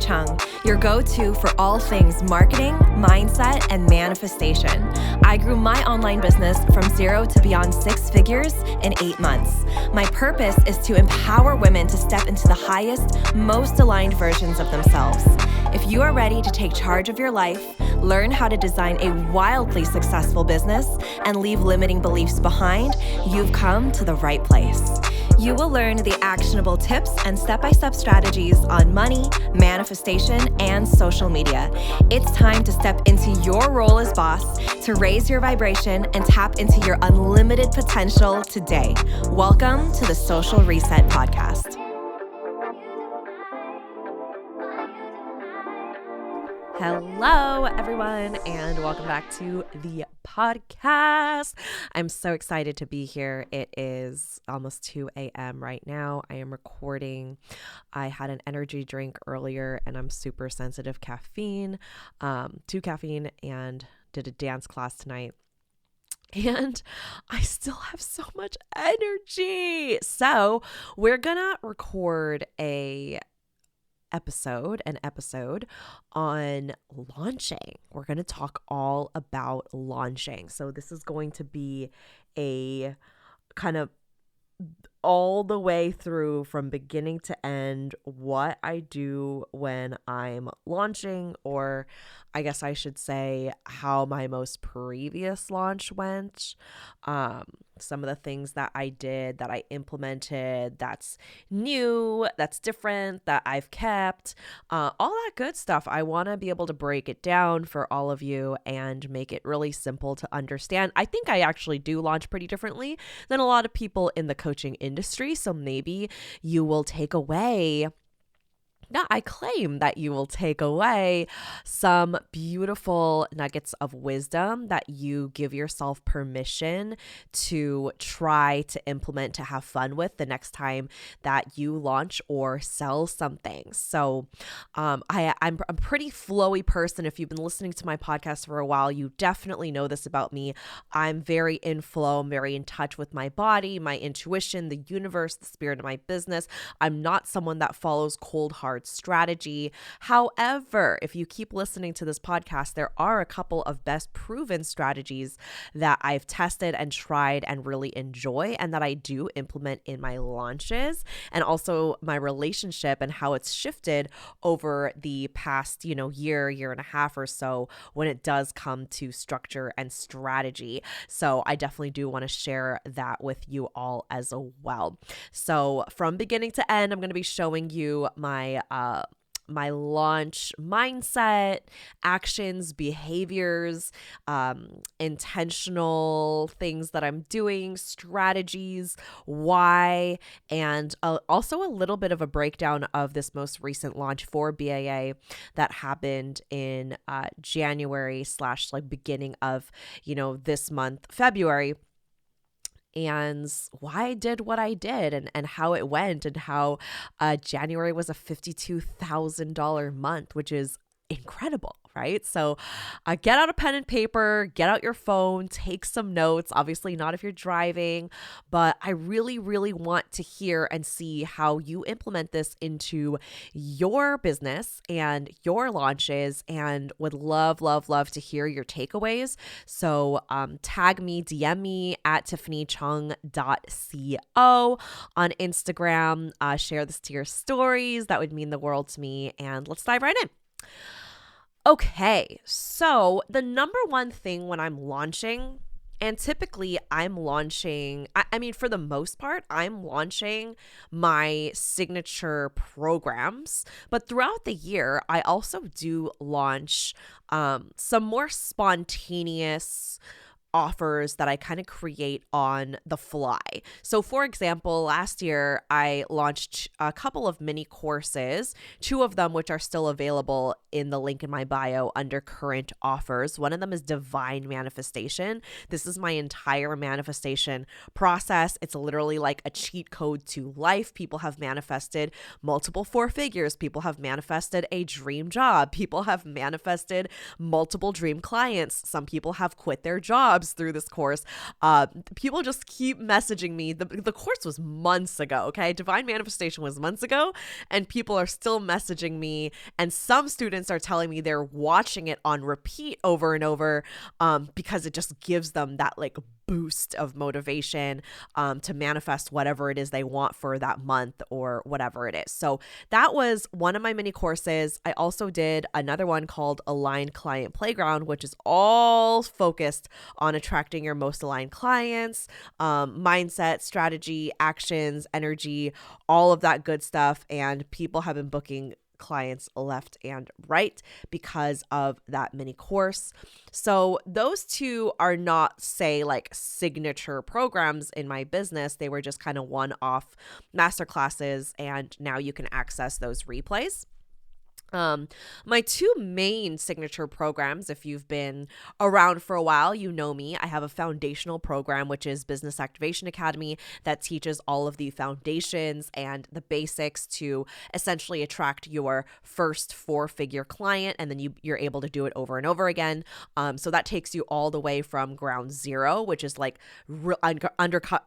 Chung, your go-to for all things marketing, mindset, and manifestation. I grew my online business from 0 to beyond 6 figures in 8 months. My purpose is to empower women to step into the highest, most aligned versions of themselves. If you are ready to take charge of your life, learn how to design a wildly successful business, and leave limiting beliefs behind, you've come to the right place. You will learn the actionable tips and step-by-step strategies on money, manifestation, and social media. It's time to step into your role as boss, to raise your vibration and tap into your unlimited potential today. Welcome to the Social Reset Podcast. Hello, everyone, and welcome back to the podcast. I'm so excited to be here. It is almost 2 a.m. right now. I am recording. I had an energy drink earlier, and I'm super sensitive to caffeine, and did a dance class tonight. And I still have so much energy. So we're gonna record an episode on launching. We're going to talk all about launching. So this is going to be a kind of all the way through from beginning to end what I do when I'm launching, or I guess I should say how my most previous launch went. Some of the things that I did, that I implemented, that's new, that's different, that I've kept, all that good stuff. I want to be able to break it down for all of you and make it really simple to understand. I think I actually do launch pretty differently than a lot of people in the coaching industry. So maybe you will take away I claim that you will take away some beautiful nuggets of wisdom that you give yourself permission to try to implement, to have fun with the next time that you launch or sell something. So I'm a pretty flowy person. If you've been listening to my podcast for a while, you definitely know this about me. I'm very in flow. I'm very in touch with my body, my intuition, the universe, the spirit of my business. I'm not someone that follows cold, hard strategy. However, if you keep listening to this podcast, there are a couple of best proven strategies that I've tested and tried and really enjoy, and that I do implement in my launches, and also my relationship and how it's shifted over the past, year and a half or so when it does come to structure and strategy. So I definitely do want to share that with you all as well. So from beginning to end, I'm going to be showing you my launch mindset, actions, behaviors, intentional things that I'm doing, strategies, why, and also a little bit of a breakdown of this most recent launch for BAA that happened in January / beginning of, this month, February. And why I did what I did and how it went, and how January was a $52,000 month, which is incredible, right? So get out a pen and paper, get out your phone, take some notes, obviously not if you're driving, but I really, really want to hear and see how you implement this into your business and your launches, and would love, love, love to hear your takeaways. So tag me, DM me at tiffanychung.co on Instagram, share this to your stories. That would mean the world to me, and let's dive right in. Okay, so the number one thing when I'm launching, and typically I'm launching, for the most part, I'm launching my signature programs, but throughout the year, I also do launch some more spontaneous offers that I kind of create on the fly. So for example, last year I launched a couple of mini courses, 2 of them which are still available in the link in my bio under current offers. One of them is Divine Manifestation. This is my entire manifestation process. It's literally like a cheat code to life. People have manifested multiple 4 figures. People have manifested a dream job. People have manifested multiple dream clients. Some people have quit their job scrubs through this course. People just keep messaging me. The course was months ago, okay? Divine Manifestation was months ago, and people are still messaging me. And some students are telling me they're watching it on repeat over and over because it just gives them that like boost of motivation to manifest whatever it is they want for that month or whatever it is. So that was one of my mini courses. I also did another one called Aligned Client Playground, which is all focused on attracting your most aligned clients, mindset, strategy, actions, energy, all of that good stuff. And people have been booking clients left and right because of that mini course. So those two are not, say, like signature programs in my business. They were just kind of one-off masterclasses, and now you can access those replays. My two main signature programs, if you've been around for a while, you know me. I have a foundational program, which is Business Activation Academy, that teaches all of the foundations and the basics to essentially attract your first four-figure client, and then you're able to do it over and over again. So that takes you all the way from ground zero, which is like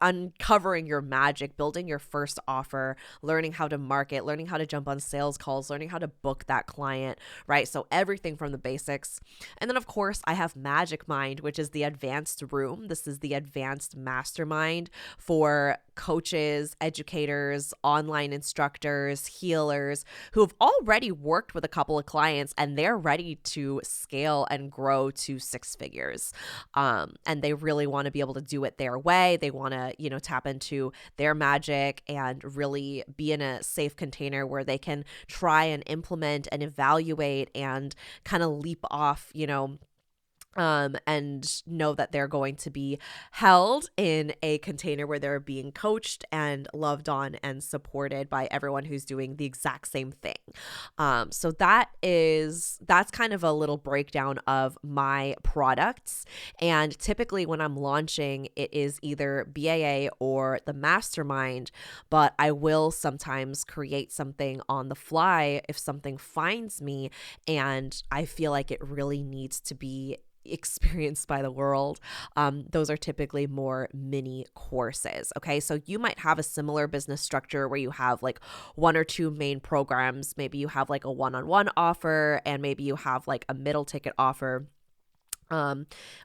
uncovering your magic, building your first offer, learning how to market, learning how to jump on sales calls, learning how to book that client, right? So everything from the basics. And then of course I have Magic Mind, which is the advanced room. This is the advanced mastermind for coaches, educators, online instructors, healers who have already worked with a couple of clients and they're ready to scale and grow to six figures. And they really want to be able to do it their way. They want to, tap into their magic and really be in a safe container where they can try and implement and evaluate and kind of leap off, and know that they're going to be held in a container where they're being coached and loved on and supported by everyone who's doing the exact same thing. So that's kind of a little breakdown of my products. And typically when I'm launching, it is either BAA or the mastermind, but I will sometimes create something on the fly if something finds me and I feel like it really needs to be experienced by the world. Those are typically more mini courses. Okay. So you might have a similar business structure where you have like one or two main programs. Maybe you have like a one-on-one offer and maybe you have like a middle ticket offer.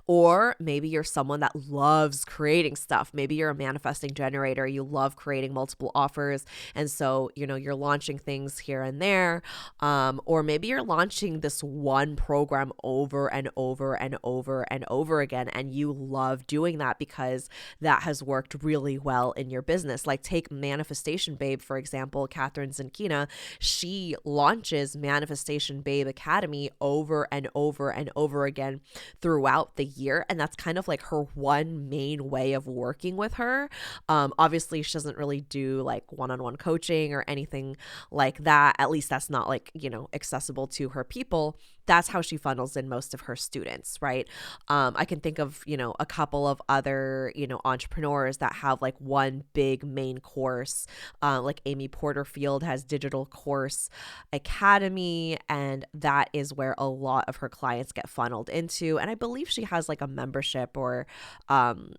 Or maybe you're someone that loves creating stuff. Maybe you're a manifesting generator. You love creating multiple offers. And so, you're launching things here and there. Or maybe you're launching this one program over and over and over and over again. And you love doing that because that has worked really well in your business. Like take Manifestation Babe, for example, Catherine Zinkina. She launches Manifestation Babe Academy over and over and over again throughout the year. And that's kind of like her one main way of working with her. Obviously, she doesn't really do like one-on-one coaching or anything like that. At least that's not like, accessible to her people. That's how she funnels in most of her students, right? I can think of, a couple of other, entrepreneurs that have like one big main course, like Amy Porterfield has Digital Course Academy, and that is where a lot of her clients get funneled into. And I believe she has like a membership or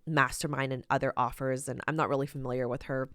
mastermind and other offers, and I'm not really familiar with her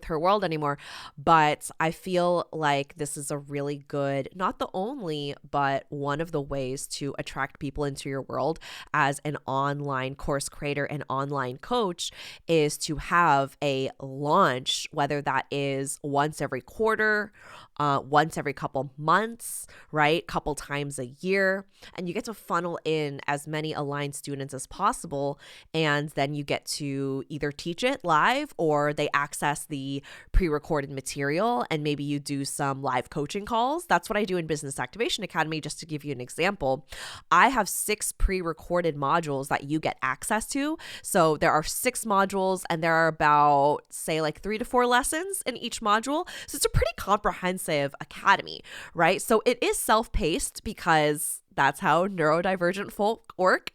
world anymore, but I feel like this is a really good, not the only, but one of the ways to attract people into your world as an online course creator and online coach is to have a launch, whether that is once every quarter, once every couple months, right? Couple times a year. And you get to funnel in as many aligned students as possible. And then you get to either teach it live or they access the pre-recorded material and maybe you do some live coaching calls. That's what I do in Business Activation Academy. Just to give you an example, I have 6 pre-recorded modules that you get access to. So there are 6 modules and there are about, say, like 3 to 4 lessons in each module. So it's a pretty comprehensive academy, right? So it is self-paced because that's how neurodivergent folk work.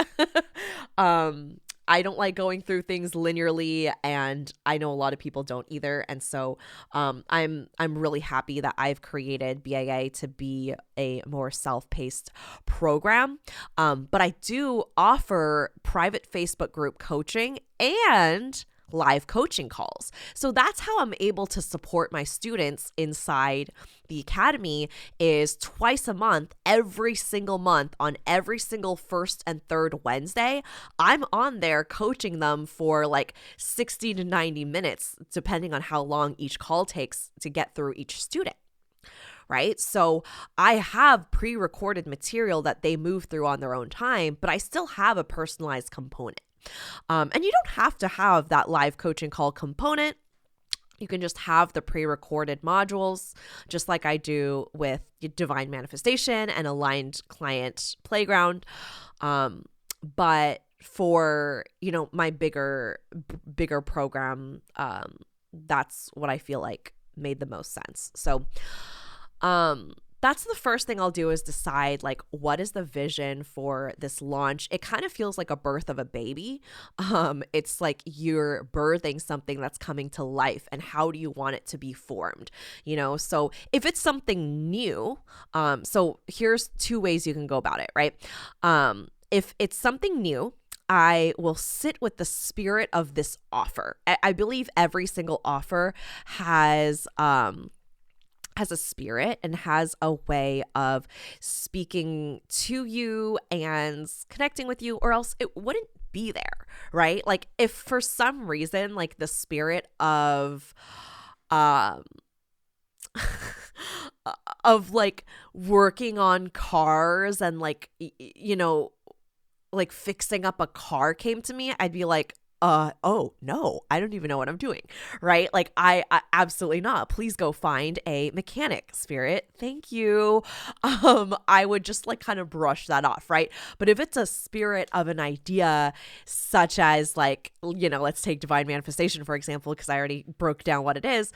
I don't like going through things linearly, and I know a lot of people don't either. And so I'm really happy that I've created BAA to be a more self-paced program. But I do offer private Facebook group coaching and live coaching calls. So that's how I'm able to support my students inside the academy, is twice a month, every single month, on every single first and third Wednesday. I'm on there coaching them for like 60 to 90 minutes, depending on how long each call takes to get through each student. Right? So I have pre-recorded material that they move through on their own time, but I still have a personalized component. And you don't have to have that live coaching call component. You can just have the pre-recorded modules, just like I do with Divine Manifestation and Aligned Client Playground. But for, my bigger program, that's what I feel like made the most sense. So, that's the first thing I'll do, is decide like, what is the vision for this launch? It kind of feels like a birth of a baby. It's like you're birthing something that's coming to life, and how do you want it to be formed? So if it's something new, so here's two ways you can go about it, right? If it's something new, I will sit with the spirit of this offer. I believe every single offer has a spirit and has a way of speaking to you and connecting with you, or else it wouldn't be there, right? Like, if for some reason, like, the spirit of of like working on cars and like like fixing up a car came to me, I'd be like, oh no, I don't even know what I'm doing, right? Like, I absolutely not. Please go find a mechanic, spirit. Thank you. I would just like kind of brush that off, right? But if it's a spirit of an idea, such as like, let's take Divine Manifestation, for example, because I already broke down what it is.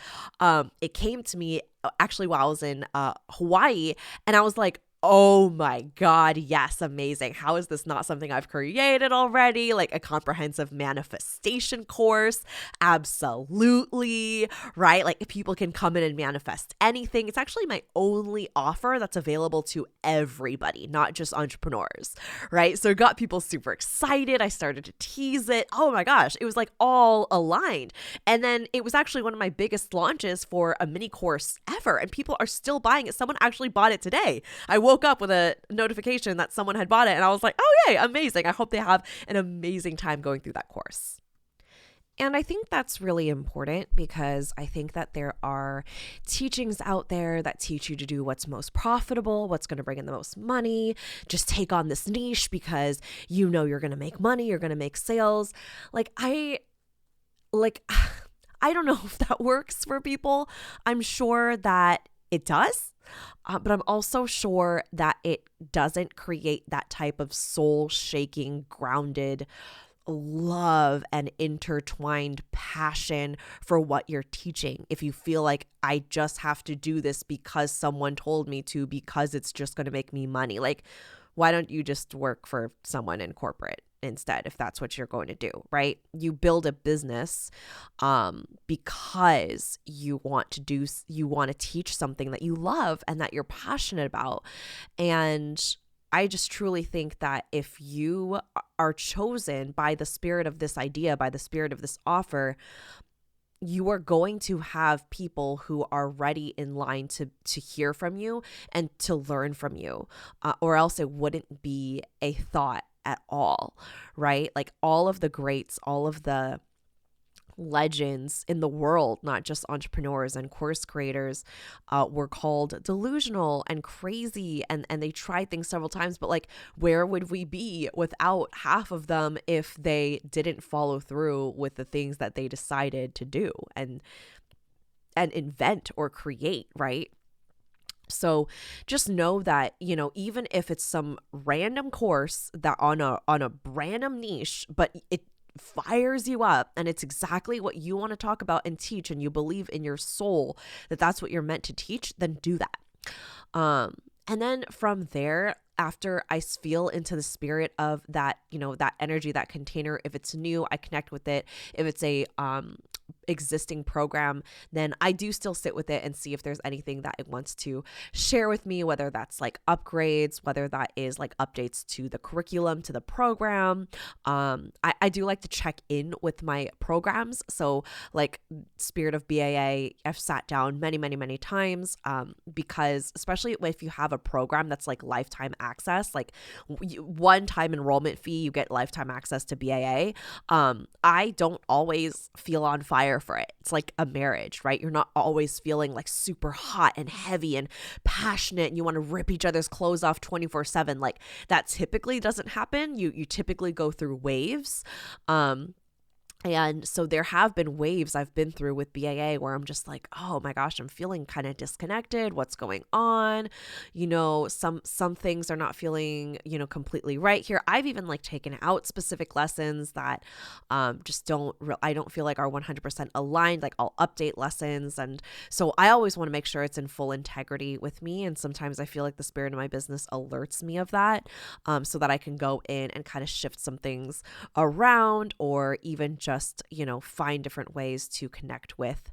It came to me actually while I was in Hawaii, and I was like, oh my God, yes, amazing. How is this not something I've created already? Like a comprehensive manifestation course. Absolutely, right? Like, if people can come in and manifest anything. It's actually my only offer that's available to everybody, not just entrepreneurs, right? So it got people super excited. I started to tease it. Oh my gosh, it was like all aligned. And then it was actually one of my biggest launches for a mini course ever. And people are still buying it. Someone actually bought it today. I woke up with a notification that someone had bought it, and I was like, oh yay, amazing. I hope they have an amazing time going through that course. And I think that's really important, because I think that there are teachings out there that teach you to do what's most profitable, what's going to bring in the most money. Just take on this niche because you're going to make money, you're going to make sales. I don't know if that works for people. I'm sure that it does. But I'm also sure that it doesn't create that type of soul-shaking, grounded love and intertwined passion for what you're teaching. If you feel like, I just have to do this because someone told me to, because it's just going to make me money. Like, why don't you just work for someone in corporate instead, if that's what you're going to do, right? You build a business because you want to teach something that you love and that you're passionate about. And I just truly think that if you are chosen by the spirit of this idea, by the spirit of this offer, you are going to have people who are ready in line to hear from you and to learn from you, or else it wouldn't be a thought at all, right? Like, all of the greats, all of the legends in the world, not just entrepreneurs and course creators, were called delusional and crazy, and they tried things several times, but like, where would we be without half of them if they didn't follow through with the things that they decided to do and invent or create, right? So just know that, even if it's some random course that on a random niche, but it fires you up and it's exactly what you want to talk about and teach, and you believe in your soul that that's what you're meant to teach, then do that. And then from there, after I feel into the spirit of that, that energy, that container. If it's new, I connect with it. If it's a existing program, then I do still sit with it and see if there's anything that it wants to share with me, whether that's like upgrades, whether that is like updates to the curriculum, to the program. I do like to check in with my programs. So like Spirit of BAA, I've sat down many, many, many times because especially if you have a program that's like lifetime access, like one-time enrollment fee, you get lifetime access to BAA. I don't always feel on fire for it. It's like a marriage, right? You're not always feeling like super hot and heavy and passionate and you want to rip each other's clothes off 24/7. Like that typically doesn't happen. You typically go through waves. And so there have been waves I've been through with BAA where I'm just like, oh my gosh, I'm feeling kind of disconnected. What's going on? Some things are not feeling, completely right here. I've even like taken out specific lessons that just I don't feel like are 100% aligned. Like I'll update lessons. And so I always want to make sure it's in full integrity with me. And sometimes I feel like the spirit of my business alerts me of that so that I can go in and kind of shift some things around or even just, find different ways to connect with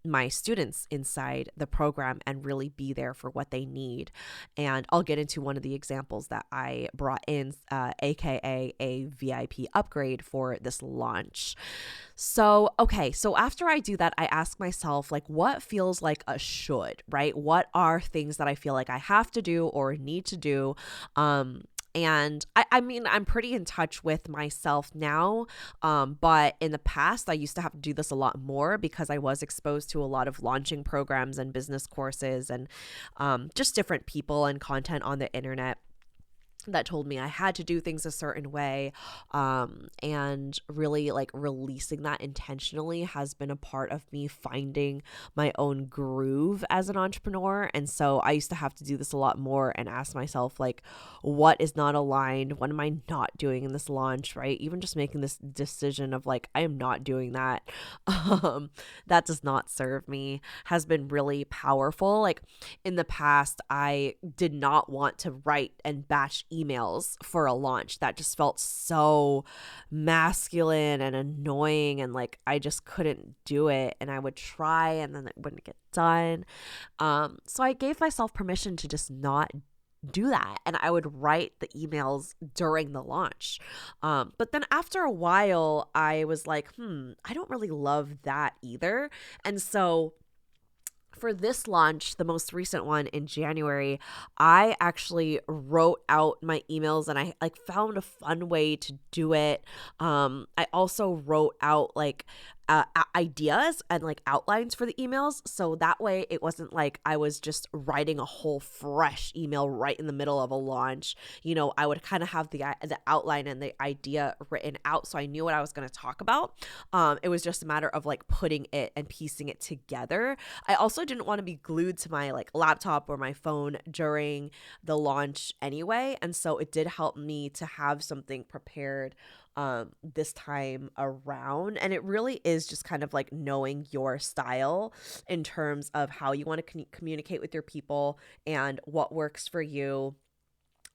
my students inside the program and really be there for what they need. And I'll get into one of the examples that I brought in, aka a VIP upgrade for this launch. So after I do that, I ask myself, like, what feels like a should, right? What are things that I feel like I have to do or need to do? And I mean, I'm pretty in touch with myself now, but in the past, I used to have to do this a lot more because I was exposed to a lot of launching programs and business courses and just different people and content on the internet that told me I had to do things a certain way. And really like releasing that intentionally has been a part of me finding my own groove as an entrepreneur. And so I used to have to do this a lot more and ask myself, like, what is not aligned? What am I not doing in this launch, right? Even just making this decision of like, I am not doing that. That does not serve me has been really powerful. Like in the past, I did not want to write and batch emails for a launch. That just felt so masculine and annoying, and like I just couldn't do it, and I would try and then it wouldn't get done. So I gave myself permission to just not do that, and I would write the emails during the launch. But then after a while I was like, I don't really love that either. And so for this launch, the most recent one in January, I actually wrote out my emails and I like found a fun way to do it. I also wrote out like ideas and like outlines for the emails. So that way it wasn't like I was just writing a whole fresh email right in the middle of a launch. I would kind of have the outline and the idea written out so I knew what I was going to talk about. It was just a matter of like putting it and piecing it together. I also didn't want to be glued to my like laptop or my phone during the launch anyway. And so it did help me to have something prepared this time around. And it really is just kind of like knowing your style in terms of how you want to communicate with your people and what works for you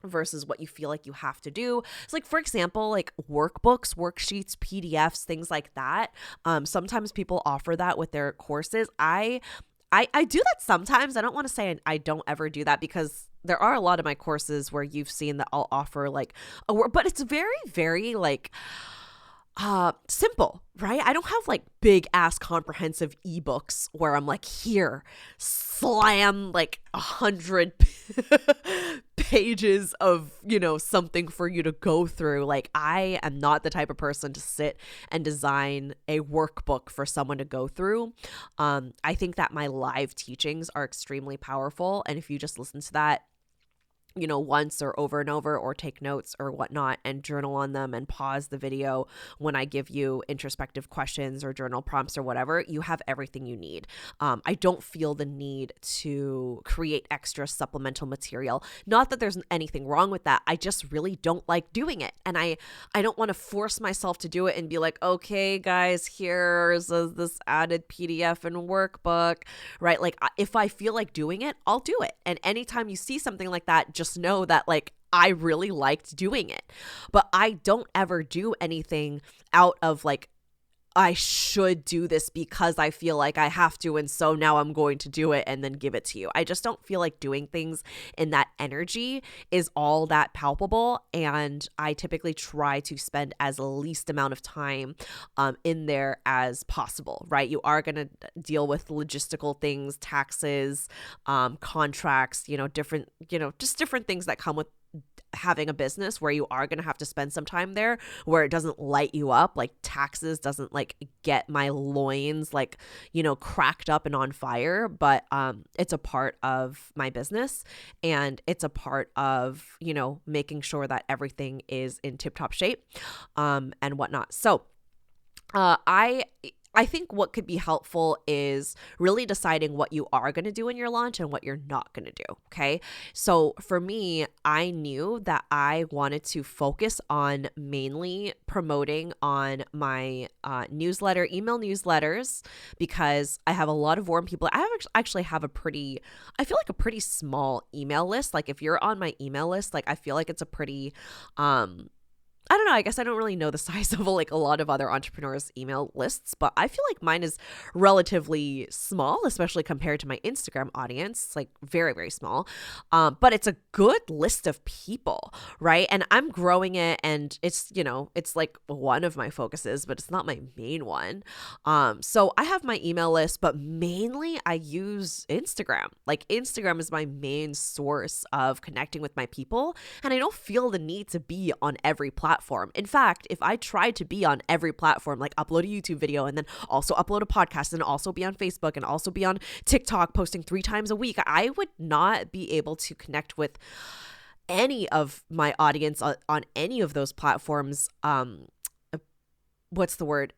versus what you feel like you have to do. So like, for example, like workbooks, worksheets, PDFs, things like that. Sometimes people offer that with their courses. I do that sometimes. I don't want to say I don't ever do that because there are a lot of my courses where you've seen that I'll offer like a work, but it's very, very like simple, right? I don't have like big ass comprehensive ebooks where I'm like, here, slam like 100 pages of, something for you to go through. Like I am not the type of person to sit and design a workbook for someone to go through. I think that my live teachings are extremely powerful. And if you just listen to that, once or over and over, or take notes or whatnot and journal on them and pause the video when I give you introspective questions or journal prompts or whatever, you have everything you need. I don't feel the need to create extra supplemental material. Not that there's anything wrong with that. I just really don't like doing it. And I don't want to force myself to do it and be like, okay, guys, here's this added PDF and workbook, right? Like if I feel like doing it, I'll do it. And anytime you see something like that, just just know that like I really liked doing it. But I don't ever do anything out of like, I should do this because I feel like I have to. And so now I'm going to do it and then give it to you. I just don't feel like doing things in that energy is all that palpable. And I typically try to spend as least amount of time in there as possible, right? You are going to deal with logistical things, taxes, contracts, different, just different things that come with having a business where you are going to have to spend some time there, where it doesn't light you up, like taxes doesn't like get my loins like cracked up and on fire, but it's a part of my business, and it's a part of making sure that everything is in tip-top shape and whatnot. So I think what could be helpful is really deciding what you are going to do in your launch and what you're not going to do. Okay. So for me, I knew that I wanted to focus on mainly promoting on my email newsletters, because I have a lot of warm people. Actually have I feel like a pretty small email list. Like if you're on my email list, like I feel like it's a pretty, I don't know. I guess I don't really know the size of like a lot of other entrepreneurs' email lists, but I feel like mine is relatively small, especially compared to my Instagram audience. It's like very, very small. But it's a good list of people, right? And I'm growing it, and it's, it's like one of my focuses, but it's not my main one. So I have my email list, but mainly I use Instagram. Like Instagram is my main source of connecting with my people, and I don't feel the need to be on every platform. In fact, if I tried to be on every platform, like upload a YouTube video and then also upload a podcast and also be on Facebook and also be on TikTok posting 3 times a week, I would not be able to connect with any of my audience on any of those platforms.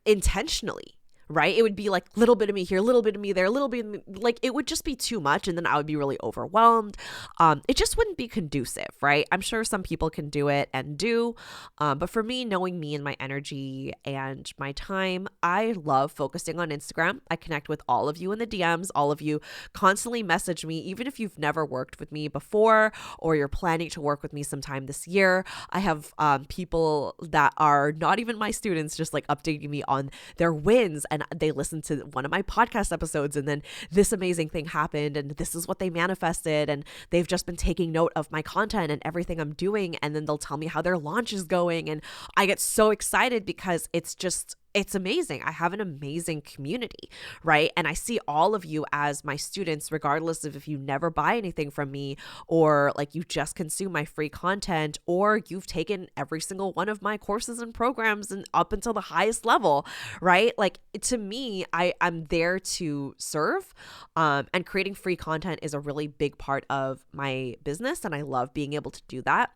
Intentionally. Right? It would be like a little bit of me here, a little bit of me there, a little bit of me, like it would just be too much, and then I would be really overwhelmed. It just wouldn't be conducive, right? I'm sure some people can do it and do, but for me, knowing me and my energy and my time, I love focusing on Instagram. I connect with all of you in the DMs. All of you constantly message me, even if you've never worked with me before or you're planning to work with me sometime this year. I have people that are not even my students just like updating me on their wins, and they listened to one of my podcast episodes, and then this amazing thing happened, and this is what they manifested, and they've just been taking note of my content and everything I'm doing, and then they'll tell me how their launch is going, and I get so excited because it's amazing. I have an amazing community, right? And I see all of you as my students, regardless of if you never buy anything from me, or like you just consume my free content, or you've taken every single one of my courses and programs and up until the highest level, right? Like to me, I'm there to serve, and creating free content is a really big part of my business, and I love being able to do that.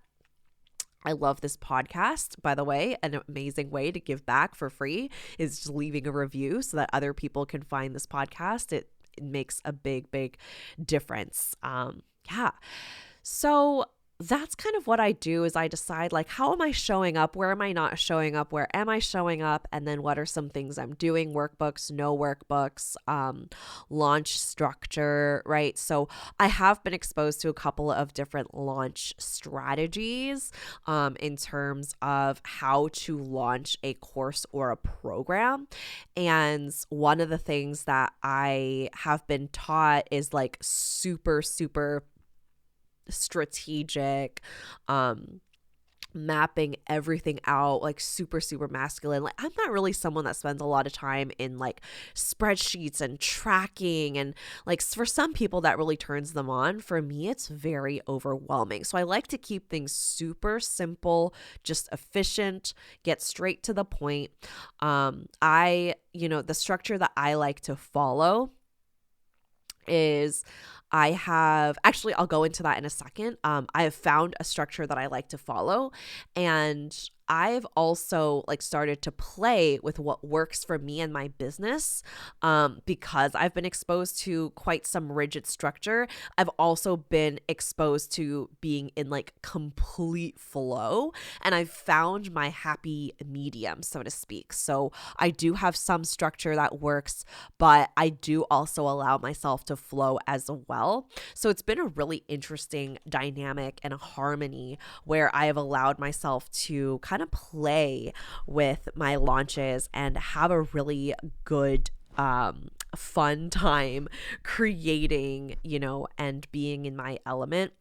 I love this podcast, by the way. An amazing way to give back for free is just leaving a review so that other people can find this podcast. It makes a big, big difference. Yeah. So that's kind of what I do, is I decide like, how am I showing up? Where am I not showing up? Where am I showing up? And then what are some things I'm doing? Workbooks, no workbooks, launch structure, right? So I have been exposed to a couple of different launch strategies in terms of how to launch a course or a program. And one of the things that I have been taught is like super, super strategic, mapping everything out, like super, super masculine. Like I'm not really someone that spends a lot of time in like spreadsheets and tracking, and like for some people that really turns them on. For me, it's very overwhelming. So I like to keep things super simple, just efficient, get straight to the point. The structure that I like to follow is I'll go into that in a second. I have found a structure that I like to follow, and I've also like started to play with what works for me and my business, because I've been exposed to quite some rigid structure. I've also been exposed to being in like complete flow, and I've found my happy medium, so to speak. So I do have some structure that works, but I do also allow myself to flow as well. So it's been a really interesting dynamic and a harmony where I have allowed myself to kind of play with my launches and have a really good fun time creating, and being in my element.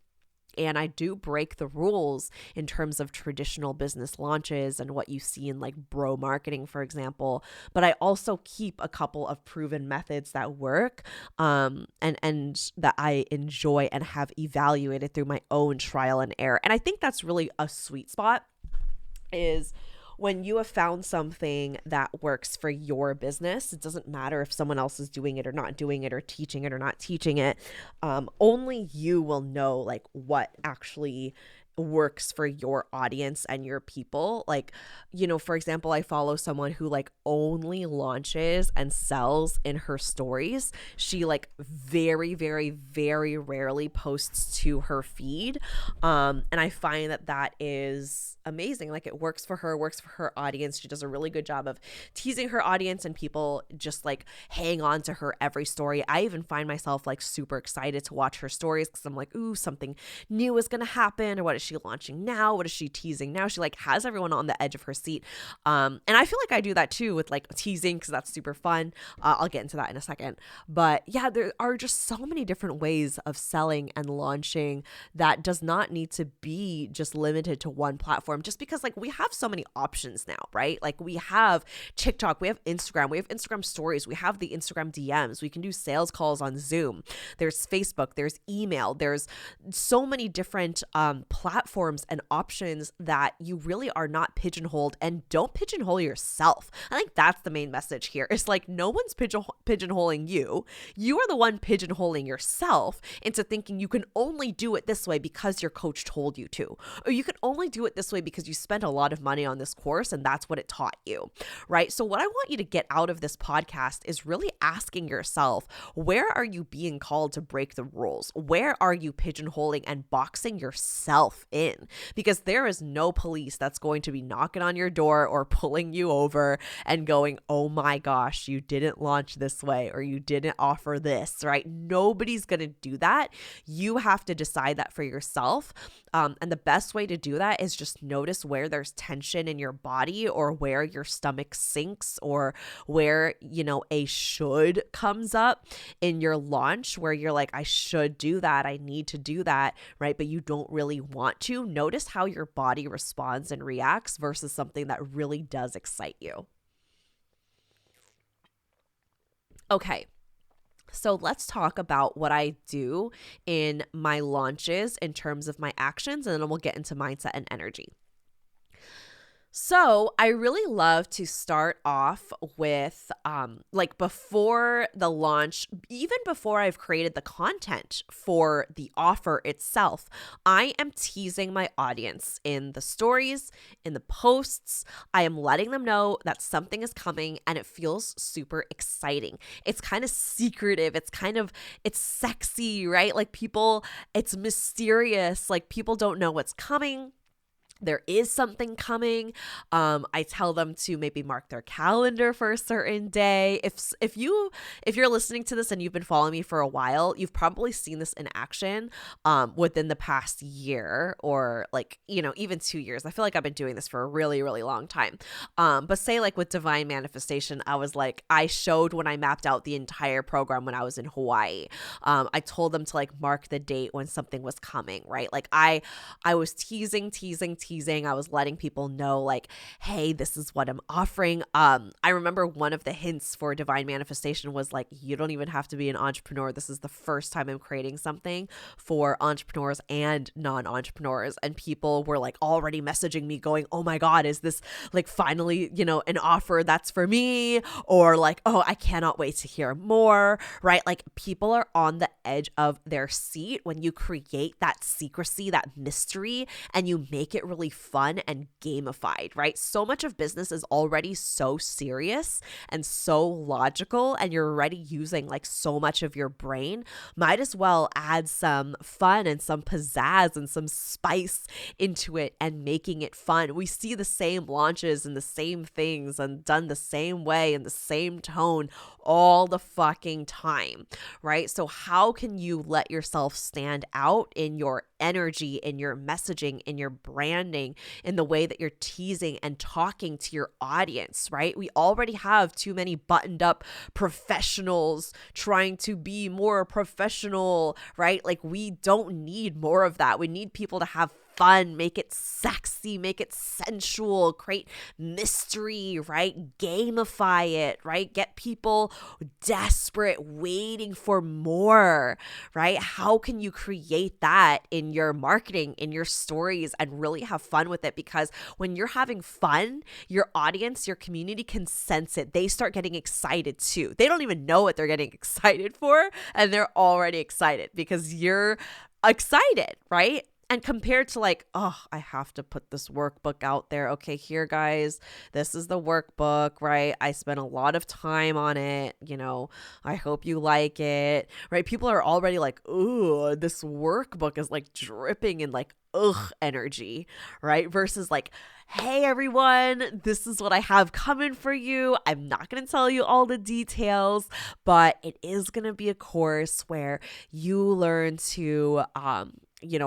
And I do break the rules in terms of traditional business launches and what you see in like bro marketing, for example. But I also keep a couple of proven methods that work, and that I enjoy and have evaluated through my own trial and error. And I think that's really a sweet spot, is when you have found something that works for your business. It doesn't matter if someone else is doing it or not doing it, or teaching it or not teaching it. Only you will know like what actually works for your audience and your people. Like, for example, I follow someone who like only launches and sells in her stories. She like very, very, very rarely posts to her feed. And I find that is amazing. Like, it works for her, works for her audience. She does a really good job of teasing her audience, and people just like hang on to her every story. I even find myself like super excited to watch her stories, because I'm like, ooh, something new is gonna happen, or what is she launching now? What is she teasing now? She like has everyone on the edge of her seat. And I feel like I do that too with like teasing, because that's super fun. I'll get into that in a second. But yeah, there are just so many different ways of selling and launching that does not need to be just limited to one platform, just because like we have so many options now, right? Like, we have TikTok, we have Instagram stories, we have the Instagram DMs, we can do sales calls on Zoom, there's Facebook, there's email, there's so many different platforms and options that you really are not pigeonholed. And don't pigeonhole yourself. I think that's the main message here. It's like, no one's pigeonholing you. You are the one pigeonholing yourself into thinking you can only do it this way because your coach told you to, or you can only do it this way because you spent a lot of money on this course and that's what it taught you, right? So what I want you to get out of this podcast is really asking yourself, where are you being called to break the rules? Where are you pigeonholing and boxing yourself in? Because there is no police that's going to be knocking on your door or pulling you over and going, oh my gosh, you didn't launch this way, or you didn't offer this, right? Nobody's going to do that. You have to decide that for yourself. And the best way to do that is just notice where there's tension in your body, or where your stomach sinks, or where, a should comes up in your launch, where you're like, I should do that, I need to do that, right? But you don't really want to. Notice how your body responds and reacts versus something that really does excite you. Okay. So let's talk about what I do in my launches in terms of my actions, and then we'll get into mindset and energy. So I really love to start off with like before the launch, even before I've created the content for the offer itself, I am teasing my audience in the stories, in the posts. I am letting them know that something is coming, and it feels super exciting. It's kind of secretive. It's sexy, right? Like, it's mysterious. Like, people don't know what's coming. There is something coming. I tell them to maybe mark their calendar for a certain day. If you're listening to this and you've been following me for a while, you've probably seen this in action within the past year, or like, even 2 years. I feel like I've been doing this for a really, really long time. But say like with Divine Manifestation, I showed when I mapped out the entire program when I was in Hawaii. I told them to like mark the date when something was coming, right? Like I was teasing. I was letting people know like, hey, this is what I'm offering. I remember one of the hints for Divine Manifestation was like, you don't even have to be an entrepreneur. This is the first time I'm creating something for entrepreneurs and non-entrepreneurs. And people were like already messaging me going, oh my God, is this like finally, an offer that's for me? Or like, oh, I cannot wait to hear more, right? Like, people are on the edge of their seat when you create that secrecy, that mystery, and you make it really really fun and gamified, right? So much of business is already so serious and so logical, and you're already using like so much of your brain. Might as well add some fun and some pizzazz and some spice into it and making it fun. We see the same launches and the same things and done the same way in the same tone all the fucking time, right? So how can you let yourself stand out in your energy, in your messaging, in your branding, in the way that you're teasing and talking to your audience, right? We already have too many buttoned up professionals trying to be more professional, right? Like, we don't need more of that. We need people to have fun, make it sexy, make it sensual, create mystery, right? Gamify it, right? Get people desperate, waiting for more, right? How can you create that in your marketing, in your stories, and really have fun with it? Because when you're having fun, your audience, your community can sense it. They start getting excited too. They don't even know what they're getting excited for, and they're already excited because you're excited, right? And compared to like, oh, I have to put this workbook out there. Okay, here, guys, this is the workbook, right? I spent a lot of time on it. I hope you like it, right? People are already like, ooh, this workbook is like dripping in like, ugh, energy, right? Versus like, hey, everyone, this is what I have coming for you. I'm not going to tell you all the details, but it is going to be a course where you learn to,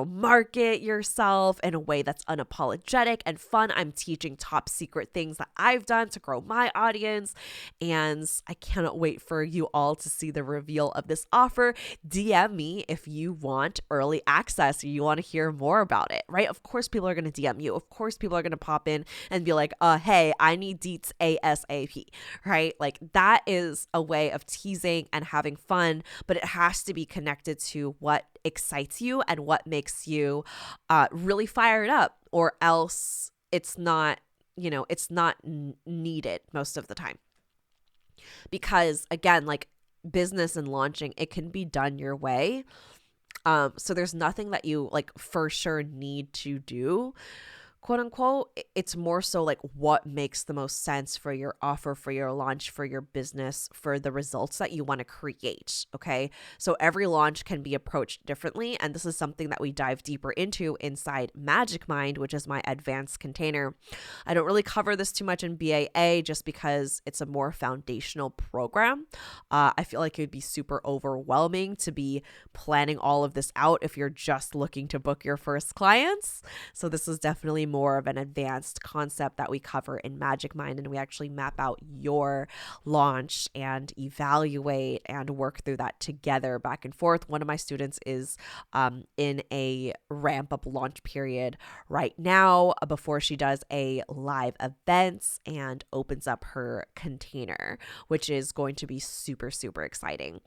market yourself in a way that's unapologetic and fun. I'm teaching top secret things that I've done to grow my audience. And I cannot wait for you all to see the reveal of this offer. DM me if you want early access or you want to hear more about it, right? Of course, people are going to DM you. Of course, people are going to pop in and be like, hey, I need deets ASAP, right? Like, that is a way of teasing and having fun, but it has to be connected to what excites you and what makes you really fired up, or else it's not needed most of the time. Because again, like, business and launching, it can be done your way. So there's nothing that you like for sure need to do, quote unquote. It's more so like what makes the most sense for your offer, for your launch, for your business, for the results that you want to create. Okay. So every launch can be approached differently. And this is something that we dive deeper into inside Magic Mind, which is my advanced container. I don't really cover this too much in BAA just because it's a more foundational program. I feel like it would be super overwhelming to be planning all of this out if you're just looking to book your first clients. So this is definitely more of an advanced concept that we cover in Magic Mind, and we actually map out your launch and evaluate and work through that together back and forth. One of my students is in a ramp up launch period right now before she does a live event and opens up her container, which is going to be super, super exciting.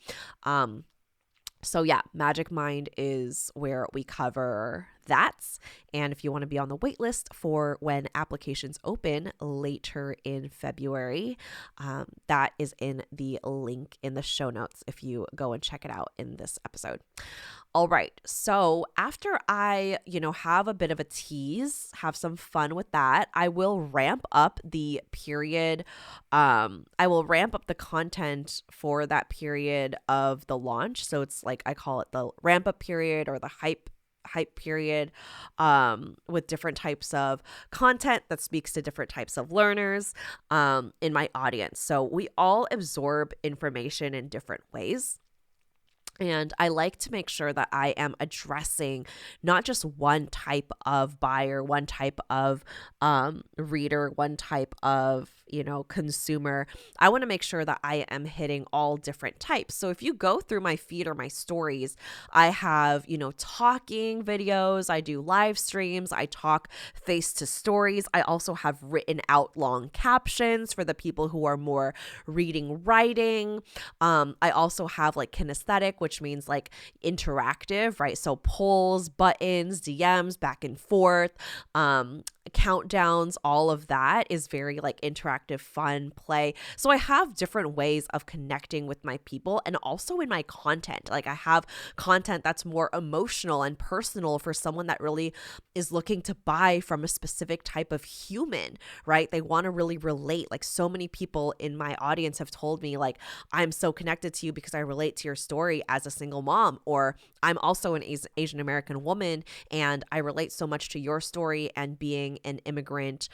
So yeah, Magic Mind is where we cover that. And if you want to be on the wait list for when applications open later in February, that is in the link in the show notes if you go and check it out in this episode. All right. So after I, have a bit of a tease, have some fun with that, I will ramp up the period. I will ramp up the content for that period of the launch. So it's like, I call it the ramp up period or the hype period, with different types of content that speaks to different types of learners in my audience. So we all absorb information in different ways. And I like to make sure that I am addressing not just one type of buyer, one type of reader, one type of, consumer. I want to make sure that I am hitting all different types. So if you go through my feed or my stories, I have, talking videos, I do live streams, I talk face to stories. I also have written out long captions for the people who are more reading, writing. I also have like kinesthetic, which means like interactive, right? So polls, buttons, DMs, back and forth, countdowns, all of that is very like interactive, fun play. So I have different ways of connecting with my people, and also in my content. Like I have content that's more emotional and personal for someone that really is looking to buy from a specific type of human, right? They want to really relate. Like so many people in my audience have told me like, I'm so connected to you because I relate to your story as a single mom, or I'm also an Asian American woman and I relate so much to your story and being an immigrant,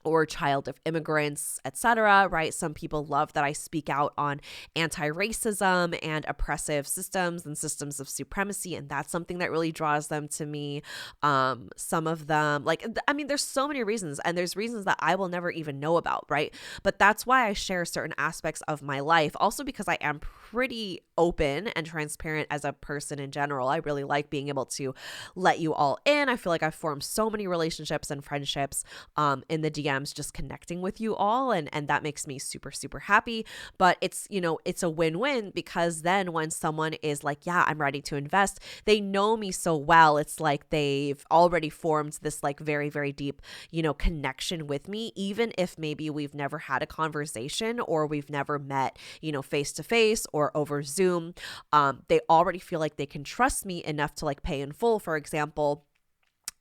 or child of immigrants, etc., right? Some people love that I speak out on anti-racism and oppressive systems and systems of supremacy, and that's something that really draws them to me. Some of them, like, I mean, there's so many reasons, and there's reasons that I will never even know about, right? But that's why I share certain aspects of my life, also because I am pretty open and transparent as a person in general. I really like being able to let you all in. I feel like I've formed so many relationships and friendships in the DMs, just connecting with you all, and that makes me super, super happy. But it's, you know, it's a win-win, because then when someone is like, yeah, I'm ready to invest, they know me so well. It's like they've already formed this like very, very deep, you know, connection with me, even if maybe we've never had a conversation or we've never met, you know, face to face or over Zoom. They already feel like they can trust me enough to like pay in full, for example.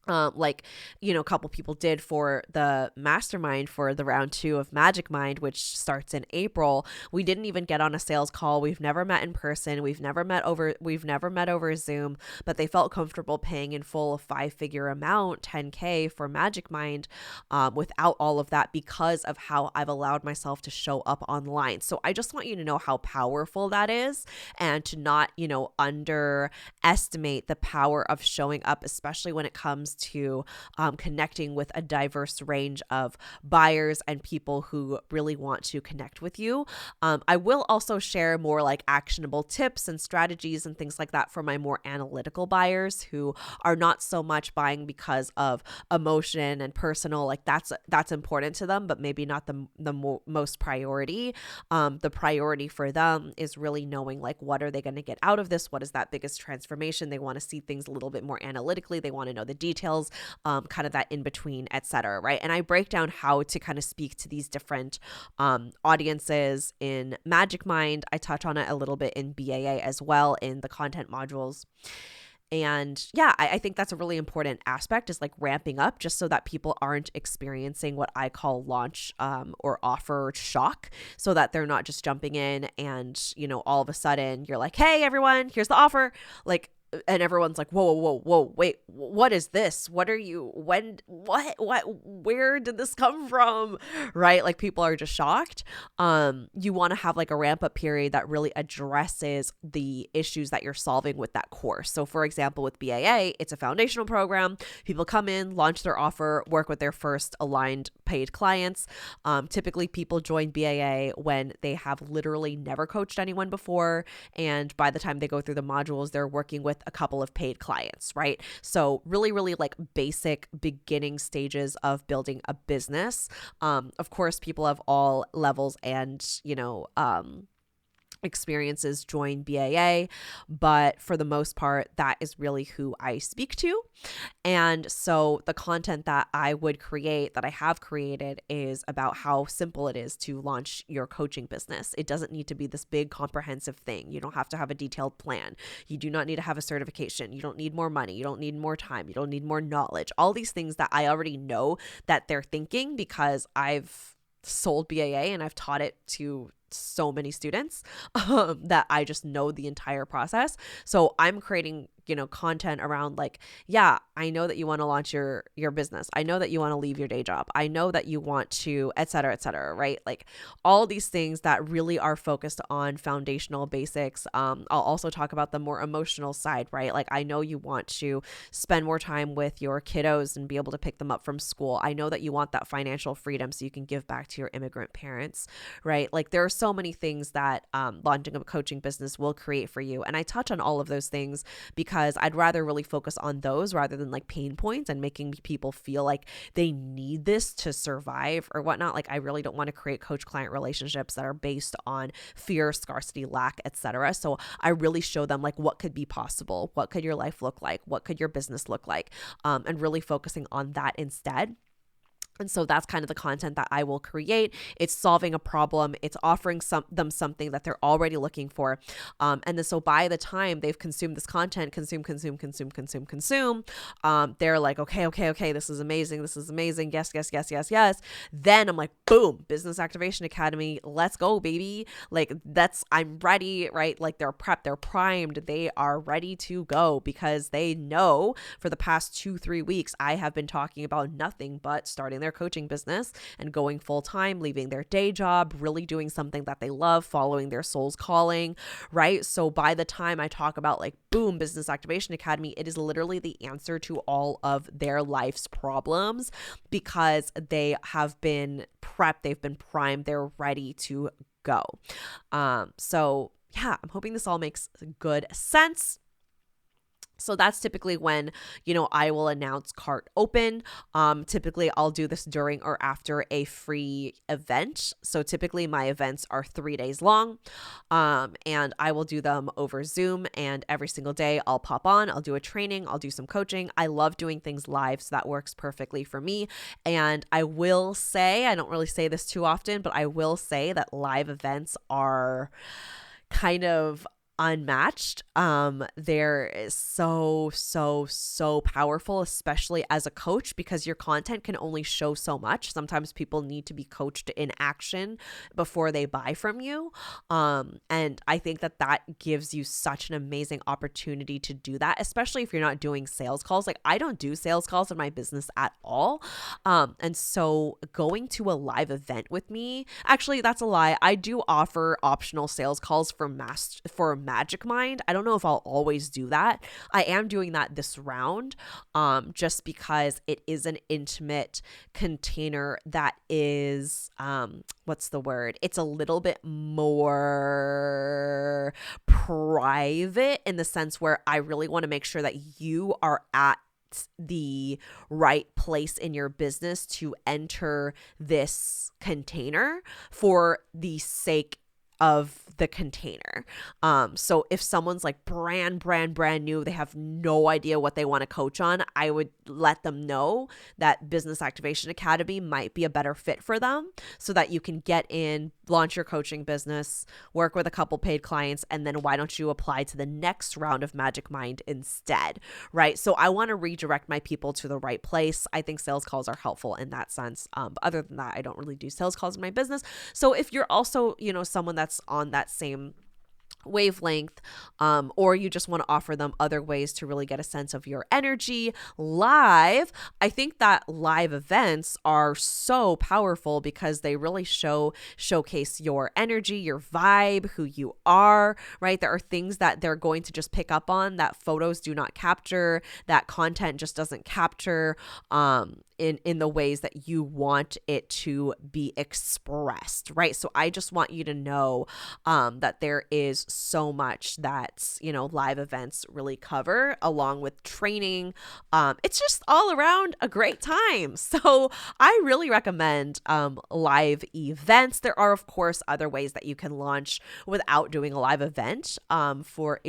Like, you know, a couple people did for the mastermind for the round 2 of Magic Mind, which starts in April. We didn't even get on a sales call. We've never met in person. We've never met over Zoom, but they felt comfortable paying in full a 5-figure amount, 10K for Magic Mind, without all of that, because of how I've allowed myself to show up online. So I just want you to know how powerful that is, and to not, you know, underestimate the power of showing up, especially when it comes to connecting with a diverse range of buyers and people who really want to connect with you. I will also share more like actionable tips and strategies and things like that for my more analytical buyers who are not so much buying because of emotion and personal, like that's important to them, but maybe not the most priority. The priority for them is really knowing like, what are they going to get out of this? What is that biggest transformation? They want to see things a little bit more analytically. They want to know the details, kind of that in between, etc. Right? And I break down how to kind of speak to these different audiences in Magic Mind. I touch on it a little bit in BAA as well in the content modules. And yeah, I think that's a really important aspect, is like ramping up, just so that people aren't experiencing what I call launch or offer shock, so that they're not just jumping in and, you know, all of a sudden you're like, hey, everyone, here's the offer. Like, and everyone's like, whoa, wait, what is this? What are you, where did this come from? Right? Like, people are just shocked. You want to have like a ramp up period that really addresses the issues that you're solving with that course. So for example, with BAA, it's a foundational program. People come in, launch their offer, work with their first aligned paid clients. Typically people join BAA when they have literally never coached anyone before. And by the time they go through the modules, they're working with a couple of paid clients, right? So really, really like basic beginning stages of building a business. Of course, people of all levels and, you know, experiences join BAA, but for the most part, that is really who I speak to. And so the content that I would create, that I have created, is about how simple it is to launch your coaching business. It doesn't need to be this big comprehensive thing. You don't have to have a detailed plan. You do not need to have a certification. You don't need more money. You don't need more time. You don't need more knowledge. All these things that I already know that they're thinking, because I've sold BAA and I've taught it to so many students, that I just know the entire process. So I'm creating, you know, content around like, yeah, I know that you want to launch your business. I know that you want to leave your day job. I know that you want to, et cetera, right? Like all these things that really are focused on foundational basics. I'll also talk about the more emotional side, right? Like I know you want to spend more time with your kiddos and be able to pick them up from school. I know that you want that financial freedom so you can give back to your immigrant parents, right? Like there are so many things that launching a coaching business will create for you. And I touch on all of those things because because I'd rather really focus on those rather than like pain points and making people feel like they need this to survive or whatnot. Like I really don't want to create coach client relationships that are based on fear, scarcity, lack, etc. So I really show them like what could be possible, what could your life look like, what could your business look like, and really focusing on that instead. And so that's kind of the content that I will create. It's solving a problem. It's offering them something that they're already looking for. And then so by the time they've consumed this content, consume, they're like, okay, this is amazing. Yes. Then I'm like, boom, Business Activation Academy. Let's go, baby. Like I'm ready, right? Like they're prepped, they're primed. They are ready to go because they know for the past 2-3 weeks, I have been talking about nothing but starting their coaching business and going full time, leaving their day job, really doing something that they love, following their soul's calling, right? So by the time I talk about like, boom, Business Activation Academy, it is literally the answer to all of their life's problems because they have been prepped, they've been primed, they're ready to go. So yeah, I'm hoping this all makes good sense. So that's typically when, I will announce cart open. Typically I'll do this during or after a free event. So typically my events are 3 days long. And I will do them over Zoom, and every single day I'll pop on, I'll do a training, I'll do some coaching. I love doing things live, so that works perfectly for me. And I will say, I don't really say this too often, but I will say that live events are kind of unmatched. There is so powerful, especially as a coach, because your content can only show so much. Sometimes people need to be coached in action before they buy from you. And I think that gives you such an amazing opportunity to do that, especially if you're not doing sales calls. Like I don't do sales calls in my business at all. And so going to a live event with me, actually that's a lie. I do offer optional sales calls for Magic Mind. I don't know if I'll always do that. I am doing that this round, just because it is an intimate container that is, what's the word? It's a little bit more private in the sense where I really want to make sure that you are at the right place in your business to enter this container for the sake of the container. So if someone's like brand new, they have no idea what they want to coach on, I would let them know that Business Activation Academy might be a better fit for them, so that you can get in, launch your coaching business, work with a couple paid clients, and then why don't you apply to the next round of Magic Mind instead, right? So I want to redirect my people to the right place. I think sales calls are helpful in that sense. But other than that, I don't really do sales calls in my business. So if you're also, someone that's on that same wavelength, or you just want to offer them other ways to really get a sense of your energy live, I think that live events are so powerful because they really showcase your energy, your vibe, who you are, right? There are things that they're going to just pick up on that photos do not capture, that content just doesn't capture, in the ways that you want it to be expressed, right? So I just want you to know that there is so much that, live events really cover, along with training. It's just all around a great time. So I really recommend live events. There are, of course, other ways that you can launch without doing a live event. For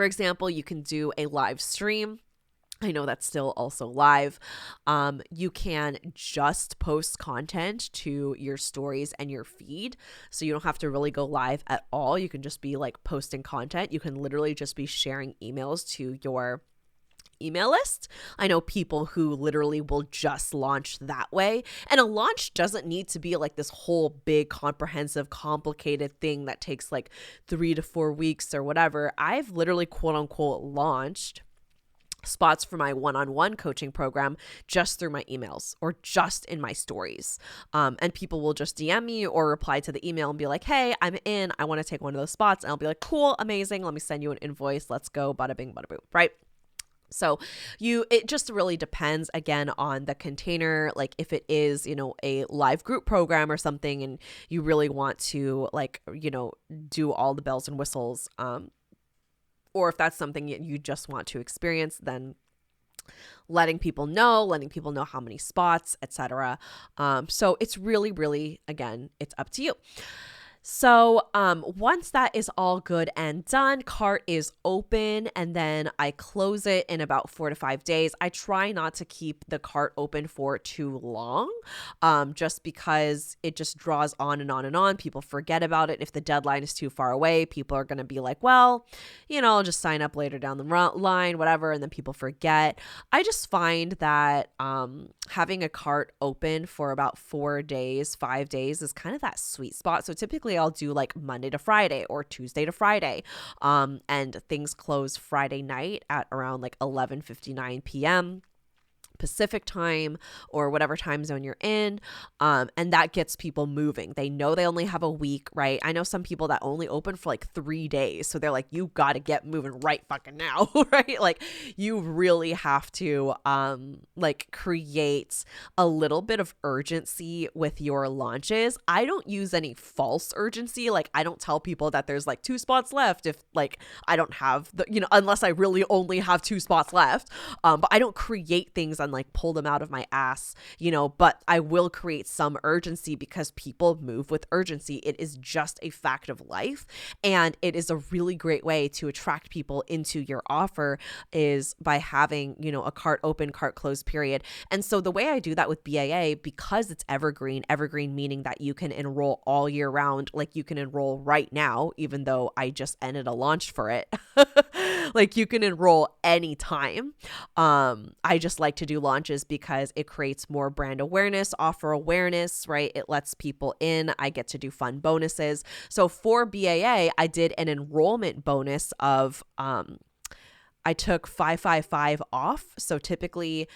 example, you can do a live stream. I know that's still also live. You can just post content to your stories and your feed. So you don't have to really go live at all. You can just be like posting content. You can literally just be sharing emails to your email list. I know people who literally will just launch that way. And a launch doesn't need to be like this whole big, comprehensive, complicated thing that takes like 3 to 4 weeks or whatever. I've literally quote unquote launched spots for my one-on-one coaching program just through my emails or just in my stories. And people will just DM me or reply to the email and be like, hey, I'm in, I want to take one of those spots. And I'll be like, cool, amazing. Let me send you an invoice. Let's go. Bada bing, bada boom. Right. So it just really depends again on the container. Like if it is, a live group program or something, and you really want to like, do all the bells and whistles, or if that's something you just want to experience, then letting people know how many spots, etc. So it's really, really, again, it's up to you. So once that is all good and done, cart is open, and then I close it in about 4 to 5 days. I try not to keep the cart open for too long, just because it just draws on and on and on. People forget about it. If the deadline is too far away, people are going to be like, well, I'll just sign up later down the line, whatever, and then people forget. I just find that having a cart open for about 4 days, 5 days is kind of that sweet spot. So typically I'll do like Monday to Friday or Tuesday to Friday. And things close Friday night at around like 11:59 p.m. Pacific time or whatever time zone you're in. And that gets people moving. They know they only have a week, right? I know some people that only open for like 3 days. So they're like, you got to get moving right fucking now, right? Like you really have to like create a little bit of urgency with your launches. I don't use any false urgency. Like I don't tell people that there's like 2 spots left if like I don't have the, unless I really only have 2 spots left. But I don't create things and like pull them out of my ass, but I will create some urgency because people move with urgency. It is just a fact of life. And it is a really great way to attract people into your offer is by having, a cart open, cart closed period. And so the way I do that with BAA, because it's evergreen meaning that you can enroll all year round, like you can enroll right now, even though I just ended a launch for it. Like you can enroll anytime. I just like to do launches because it creates more brand awareness, offer awareness, right? It lets people in. I get to do fun bonuses. So for BAA, I did an enrollment bonus of I took 555 off. So typically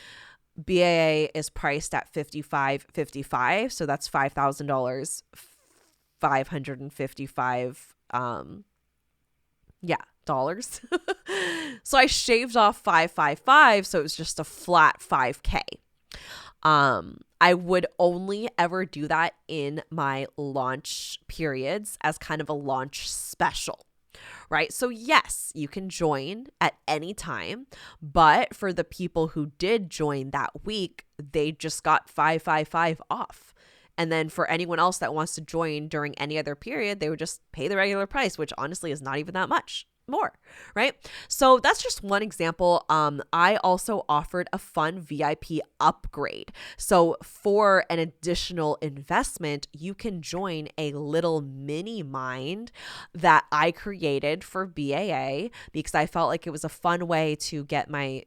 BAA is priced at $55.55. So that's $5,000, 555 dollars. So I shaved off 555, so it was just a flat 5K. I would only ever do that in my launch periods as kind of a launch special, right? So yes, you can join at any time, but for the people who did join that week, they just got 555 off. And then for anyone else that wants to join during any other period, they would just pay the regular price, which honestly is not even that much more, right? So that's just one example. I also offered a fun VIP upgrade. So for an additional investment, you can join a little mini mind that I created for BAA because I felt like it was a fun way to get my,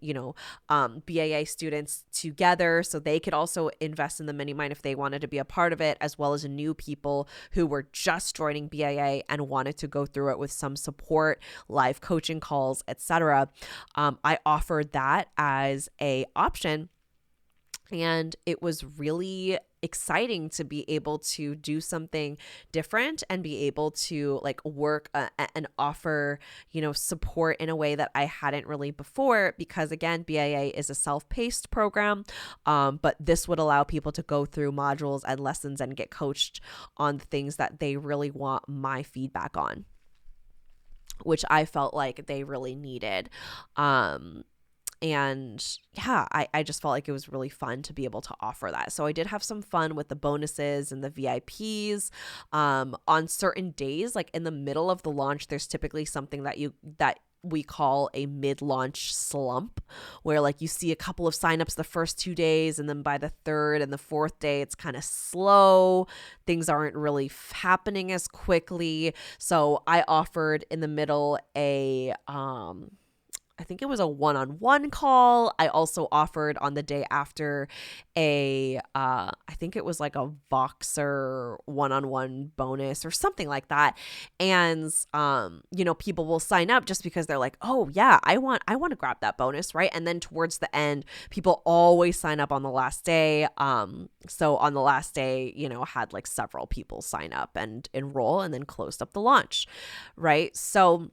BAA students together so they could also invest in the mini mind if they wanted to be a part of it, as well as new people who were just joining BAA and wanted to go through it with some support, live coaching calls, etc. I offered that as a option, and it was really exciting to be able to do something different and be able to like work and offer, support in a way that I hadn't really before, because again, BAA is a self-paced program, but this would allow people to go through modules and lessons and get coached on the things that they really want my feedback on, which I felt like they really needed. And yeah, I just felt like it was really fun to be able to offer that. So I did have some fun with the bonuses and the VIPs. On certain days, like in the middle of the launch, there's typically something that we call a mid-launch slump, where like you see a couple of signups the first 2 days, and then by the third and the fourth day, it's kind of slow. Things aren't really happening as quickly. So I offered in the middle I think it was a one-on-one call. I also offered on the day after I think it was like a Voxer one-on-one bonus or something like that. And, people will sign up just because they're like, oh yeah, I want to grab that bonus, right? And then towards the end, people always sign up on the last day. So on the last day, had like several people sign up and enroll and then closed up the launch, right? So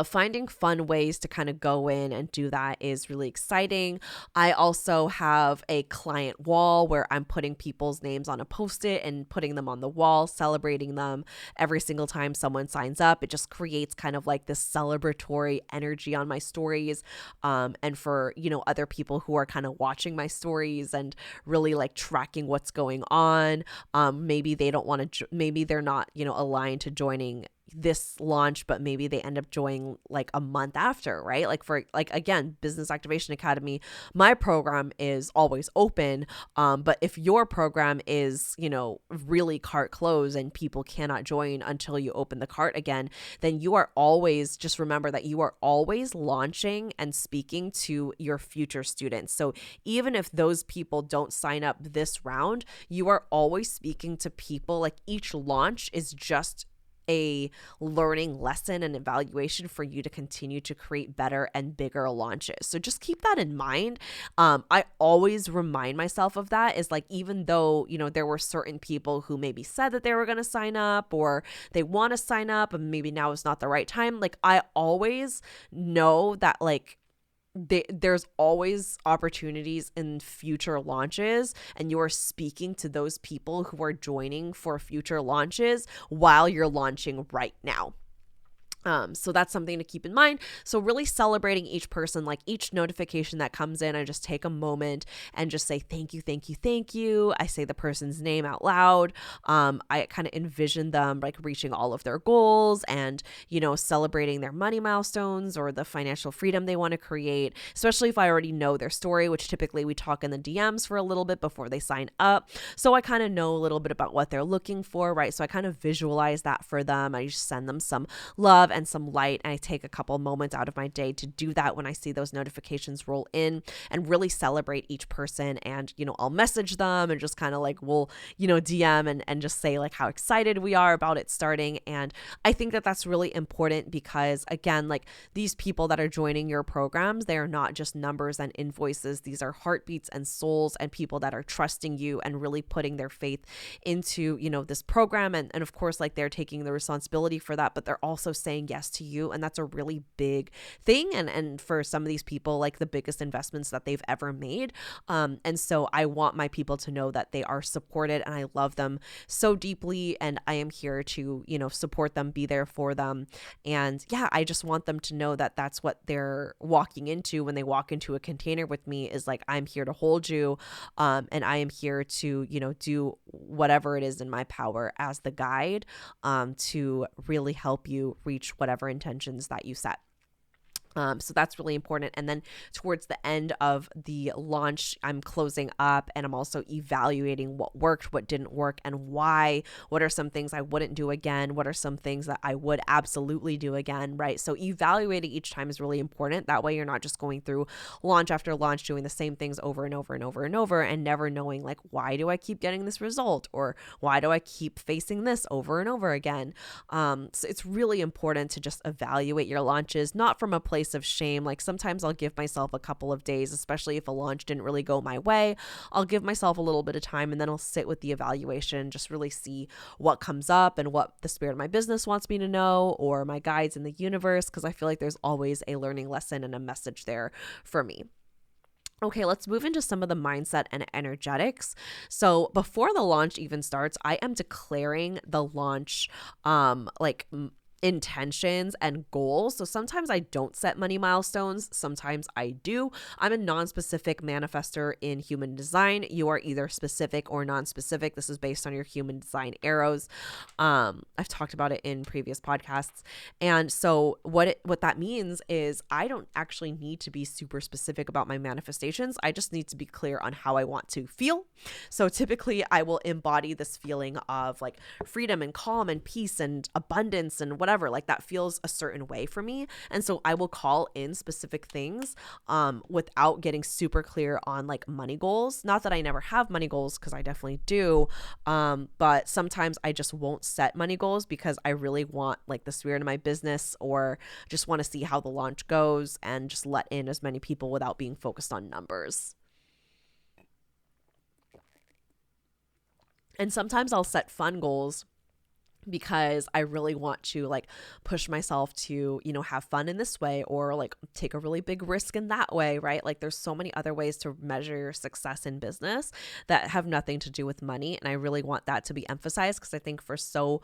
Finding fun ways to kind of go in and do that is really exciting. I also have a client wall where I'm putting people's names on a post-it and putting them on the wall, celebrating them every single time someone signs up. It just creates kind of like this celebratory energy on my stories. And for, other people who are kind of watching my stories and really like tracking what's going on. Maybe they don't want to, maybe they're not, aligned to joining this launch, but maybe they end up joining like a month after, right? Like for like, again, Business Activation Academy, my program is always open. But if your program is, really cart closed and people cannot join until you open the cart again, then you are always, just remember that you are always launching and speaking to your future students. So even if those people don't sign up this round, you are always speaking to people. Like each launch is just a learning lesson and evaluation for you to continue to create better and bigger launches. So just keep that in mind. I always remind myself of that, is like, even though, there were certain people who maybe said that they were going to sign up or they want to sign up and maybe now is not the right time. Like I always know that like there's always opportunities in future launches, and you are speaking to those people who are joining for future launches while you're launching right now. So that's something to keep in mind. So really celebrating each person, like each notification that comes in, I just take a moment and just say, thank you, thank you, thank you. I say the person's name out loud. I kind of envision them like reaching all of their goals and, celebrating their money milestones or the financial freedom they want to create, especially if I already know their story, which typically we talk in the DMs for a little bit before they sign up. So I kind of know a little bit about what they're looking for, right? So I kind of visualize that for them. I just send them some love and some light. And I take a couple moments out of my day to do that when I see those notifications roll in, and really celebrate each person. And, I'll message them and just kind of like, we'll, DM and just say like how excited we are about it starting. And I think that that's really important because, again, like these people that are joining your programs, they are not just numbers and invoices. These are heartbeats and souls and people that are trusting you and really putting their faith into, this program. And of course, like they're taking the responsibility for that, but they're also saying yes to you. And that's a really big thing. And for some of these people, like the biggest investments that they've ever made. And so I want my people to know that they are supported and I love them so deeply. And I am here to, support them, be there for them. And yeah, I just want them to know that that's what they're walking into when they walk into a container with me, is like, I'm here to hold you. And I am here to, do whatever it is in my power as the guide, to really help you reach whatever intentions that you set. So that's really important. And then towards the end of the launch, I'm closing up and I'm also evaluating what worked, what didn't work, and why. What are some things I wouldn't do again? What are some things that I would absolutely do again, right? So evaluating each time is really important. That way you're not just going through launch after launch doing the same things over and over and over and over and never knowing like, why do I keep getting this result? Or why do I keep facing this over and over again? So it's really important to just evaluate your launches, not from a place of shame. Like sometimes I'll give myself a couple of days, especially if a launch didn't really go my way. I'll give myself a little bit of time and then I'll sit with the evaluation, just really see what comes up and what the spirit of my business wants me to know, or my guides in the universe, because I feel like there's always a learning lesson and a message there for me. Okay, let's move into some of the mindset and energetics. So before the launch even starts, I am declaring the launch intentions and goals. So sometimes I don't set money milestones. Sometimes I do. I'm a non-specific manifester in human design. You are either specific or non-specific. This is based on your human design arrows. I've talked about it in previous podcasts. And so what that means is I don't actually need to be super specific about my manifestations. I just need to be clear on how I want to feel. So typically I will embody this feeling of like freedom and calm and peace and abundance and whatever. Like that feels a certain way for me. And so I will call in specific things without getting super clear on like money goals. Not that I never have money goals, because I definitely do. But sometimes I just won't set money goals because I really want like the spirit of my business, or just want to see how the launch goes and just let in as many people without being focused on numbers. And sometimes I'll set fun goals because I really want to like push myself to, have fun in this way, or like take a really big risk in that way, right? Like there's so many other ways to measure your success in business that have nothing to do with money. And I really want that to be emphasized, because I think for so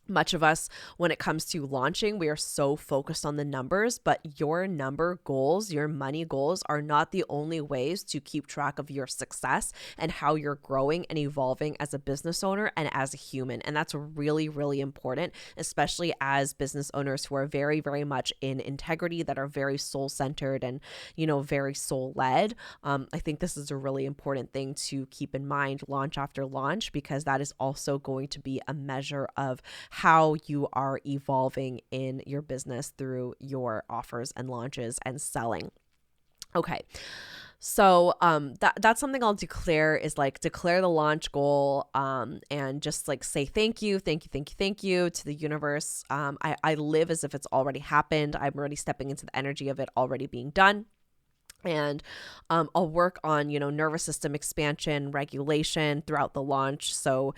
much of us, when it comes to launching, we are so focused on the numbers, but your number goals, your money goals are not the only ways to keep track of your success and how you're growing and evolving as a business owner and as a human. And that's really, really important, especially as business owners who are very, very much in integrity, that are very soul centered and, very soul led. I think this is a really important thing to keep in mind launch after launch, because that is also going to be a measure of how you are evolving in your business through your offers and launches and selling. Okay. So that's something I'll declare, is like declare the launch goal, and just like say thank you to the universe. I live as if it's already happened. I'm already stepping into the energy of it already being done. And I'll work on, nervous system expansion, regulation throughout the launch. So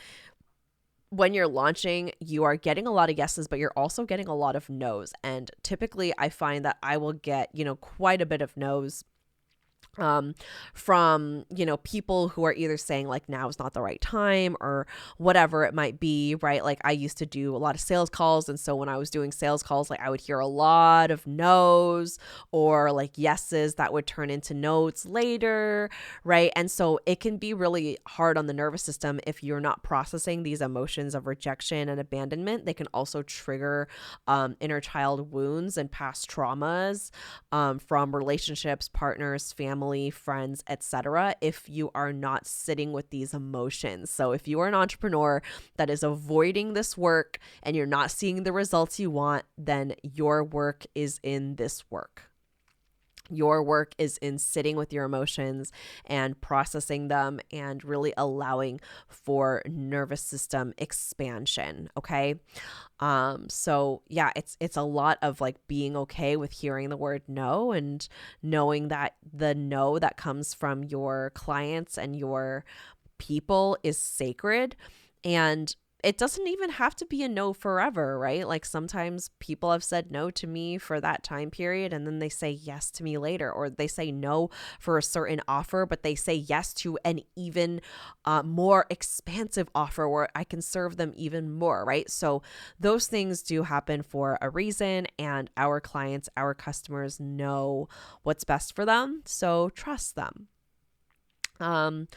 when you're launching, you are getting a lot of yeses, but you're also getting a lot of no's. And typically I find that I will get, quite a bit of no's from, people who are either saying like now is not the right time or whatever it might be, right? Like I used to do a lot of sales calls. And so when I was doing sales calls, like I would hear a lot of no's or like yeses that would turn into no's later, right? And so it can be really hard on the nervous system if you're not processing these emotions of rejection and abandonment. They can also trigger inner child wounds and past traumas from relationships, partners, family, friends, etc., if you are not sitting with these emotions. So if you are an entrepreneur that is avoiding this work and you're not seeing the results you want, then your work is in this work. Your work is in sitting with your emotions and processing them and really allowing for nervous system expansion. Okay. So yeah, it's a lot of like being okay with hearing the word no and knowing that the no that comes from your clients and your people is sacred. And it doesn't even have to be a no forever, right? Like sometimes people have said no to me for that time period and then they say yes to me later, or they say no for a certain offer, but they say yes to an even more expansive offer where I can serve them even more, right? So those things do happen for a reason, and our clients, our customers know what's best for them. So trust them. Um,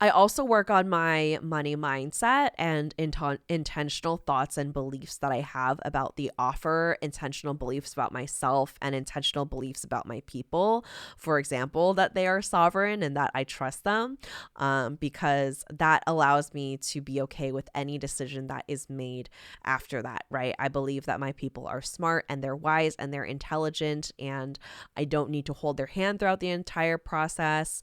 I also work on my money mindset and intentional thoughts and beliefs that I have about the offer, intentional beliefs about myself, and intentional beliefs about my people. For example, that they are sovereign and that I trust them, because that allows me to be okay with any decision that is made after that, right? I believe that my people are smart and they're wise and they're intelligent, and I don't need to hold their hand throughout the entire process.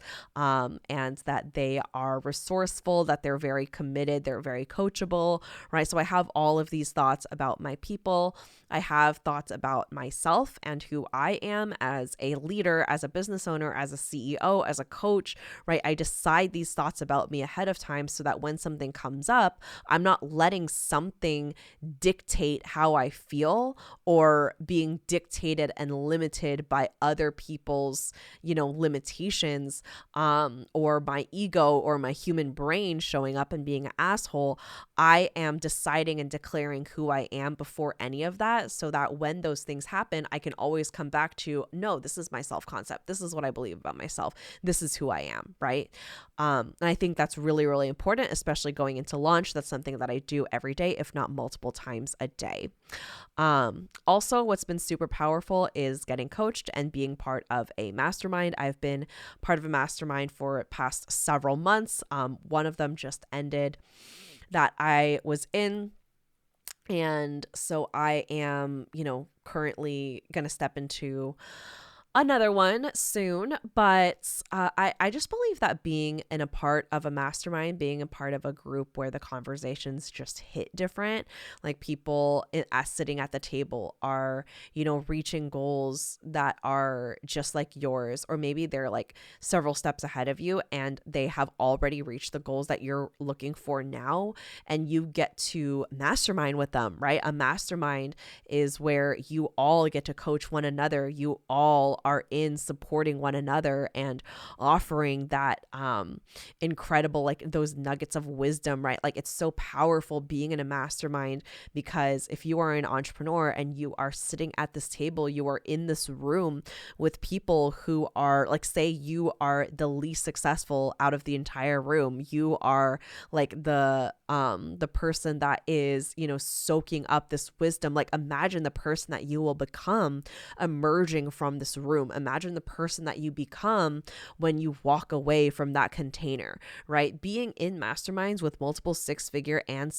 And that they are resourceful, that they're very committed, they're very coachable, right? So I have all of these thoughts about my people. I have thoughts about myself and who I am as a leader, as a business owner, as a CEO, as a coach, right? I decide these thoughts about me ahead of time so that when something comes up, I'm not letting something dictate how I feel or being dictated and limited by other people's, limitations, or my ego or my human brain showing up and being an asshole. I am deciding and declaring who I am before any of that, so that when those things happen, I can always come back to, no, this is my self-concept. This is what I believe about myself. This is who I am, right? And I think that's really, really important, especially going into launch. That's something that I do every day, if not multiple times a day. Also, what's been super powerful is getting coached and being part of a mastermind. I've been part of a mastermind for past several months. One of them just ended that I was in. And so I am, currently going to step into another one soon. But I just believe that being in a part of a mastermind, being a part of a group where the conversations just hit different, like people sitting at the table are, reaching goals that are just like yours, or maybe they're like several steps ahead of you and they have already reached the goals that you're looking for now, and you get to mastermind with them, right? A mastermind is where you all get to coach one another. You all are in supporting one another and offering that incredible, like those nuggets of wisdom, right? Like it's so powerful being in a mastermind, because if you are an entrepreneur and you are sitting at this table, you are in this room with people who are like, say you are the least successful out of the entire room. You are like the person that is, soaking up this wisdom. Like imagine the person that you will become emerging from this room. Imagine the person that you become when you walk away from that container, right? Being in masterminds with multiple 6-figure and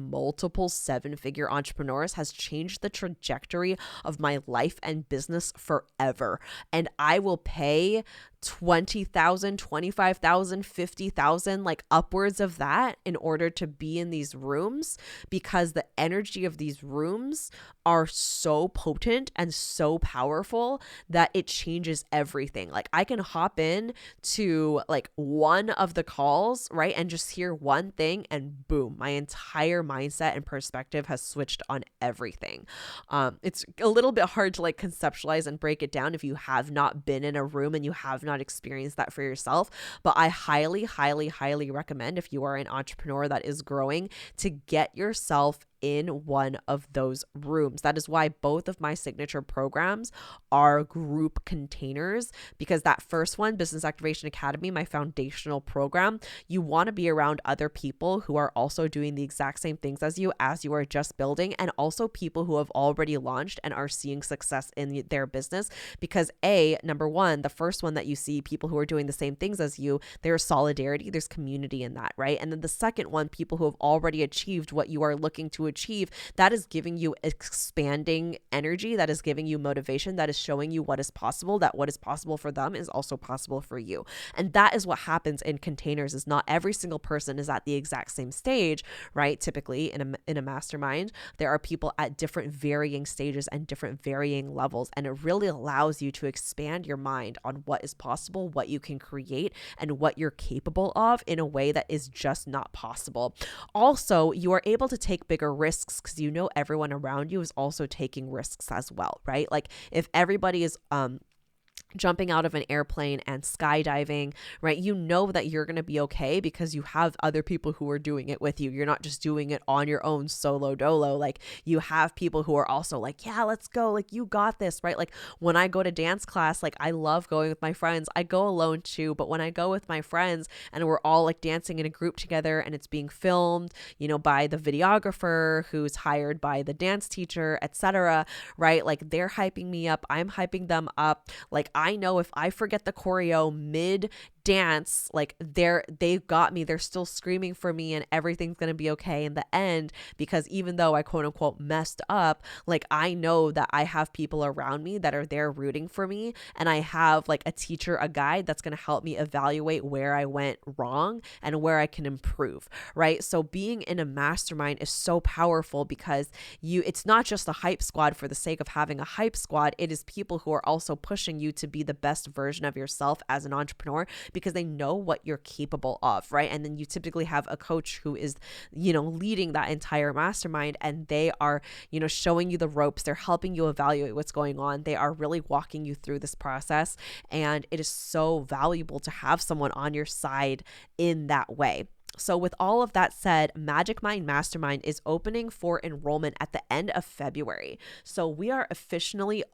multiple 7-figure entrepreneurs has changed the trajectory of my life and business forever. And I will pay 20,000, 25,000, 50,000, like upwards of that in order to be in these rooms, because the energy of these rooms are so potent and so powerful that it changes everything. Like I can hop in to like one of the calls, right? And just hear one thing and boom, my entire mindset and perspective has switched on everything. It's a little bit hard to like conceptualize and break it down if you have not been in a room and you have not experienced that for yourself. But I highly, highly, highly recommend, if you are an entrepreneur that is growing, to get yourself in one of those rooms. That is why both of my signature programs are group containers, because that first one, Business Activation Academy, my foundational program, you want to be around other people who are also doing the exact same things as you are just building, and also people who have already launched and are seeing success in their business. Because number one, the first one that you see, people who are doing the same things as you, there's solidarity, there's community in that, right? And then the second one, people who have already achieved what you are looking to achieve, that is giving you expanding energy, that is giving you motivation, that is showing you what is possible, that what is possible for them is also possible for you. And that is what happens in containers. Is not every single person is at the exact same stage, right? Typically in a mastermind, there are people at different varying stages and different varying levels, and it really allows you to expand your mind on what is possible, what you can create, and what you're capable of in a way that is just not possible. Also, you are able to take bigger risks because everyone around you is also taking risks as well, right? Like if everybody is jumping out of an airplane and skydiving, right? You know that you're going to be okay because you have other people who are doing it with you. You're not just doing it on your own solo dolo. Like you have people who are also like, yeah, let's go. Like you got this, right? Like when I go to dance class, like I love going with my friends. I go alone too, but when I go with my friends and we're all like dancing in a group together and it's being filmed, by the videographer who's hired by the dance teacher, etc., right? Like they're hyping me up. I'm hyping them up. Like I know if I forget the choreo mid dance, like they've got me, they're still screaming for me, and everything's going to be okay in the end, because even though I quote unquote messed up, like I know that I have people around me that are there rooting for me, and I have like a teacher, a guide that's going to help me evaluate where I went wrong and where I can improve, right? So being in a mastermind is so powerful because it's not just a hype squad for the sake of having a hype squad. It is people who are also pushing you to be the best version of yourself as an entrepreneur, because they know what you're capable of, right? And then you typically have a coach who is, leading that entire mastermind, and they are, showing you the ropes. They're helping you evaluate what's going on. They are really walking you through this process. And it is so valuable to have someone on your side in that way. So with all of that said, Magic Mind Mastermind is opening for enrollment at the end of February. So we are officially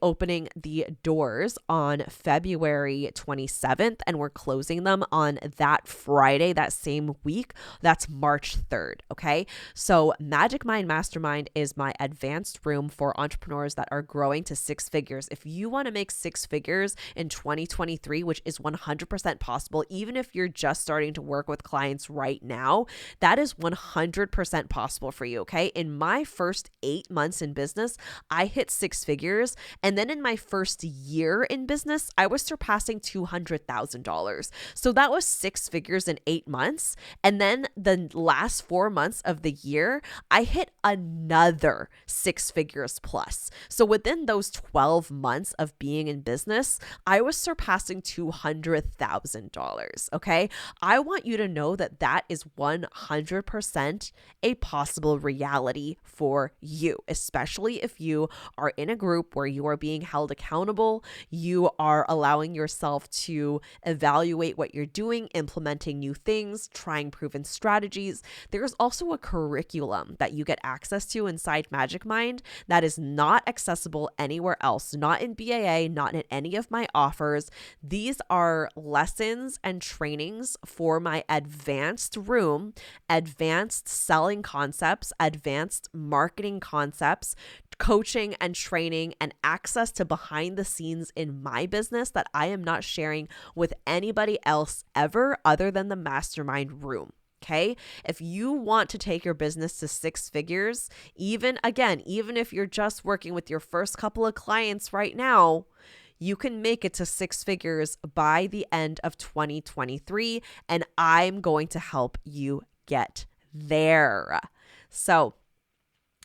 opening the doors on February 27th, and we're closing them on that Friday, that same week. That's March 3rd. Okay. So Magic Mind Mastermind is my advanced room for entrepreneurs that are growing to 6 figures. If you want to make 6 figures in 2023, which is 100% 100% possible. Even if you're just starting to work with clients right now, that is 100% possible for you, okay? In my first 8 months in business, I hit 6 figures. And then in my first year in business, I was surpassing $200,000. So that was 6 figures in 8 months. And then the last 4 months of the year, I hit another 6 figures plus. So within those 12 months of being in business, I was surpassing $200,000. Okay. I want you to know that that is 100% a possible reality for you, especially if you are in a group where you are being held accountable, you are allowing yourself to evaluate what you're doing, implementing new things, trying proven strategies. There's also a curriculum that you get access to inside Magic Mind that is not accessible anywhere else, not in BAA, not in any of my offers. These are lessons and trainings for my advanced room, advanced selling concepts, advanced marketing concepts, coaching and training, and access to behind the scenes in my business that I am not sharing with anybody else ever other than the mastermind room. Okay. If you want to take your business to 6 figures, even if you're just working with your first couple of clients right now, you can make it to 6 figures by the end of 2023. And I'm going to help you get there. So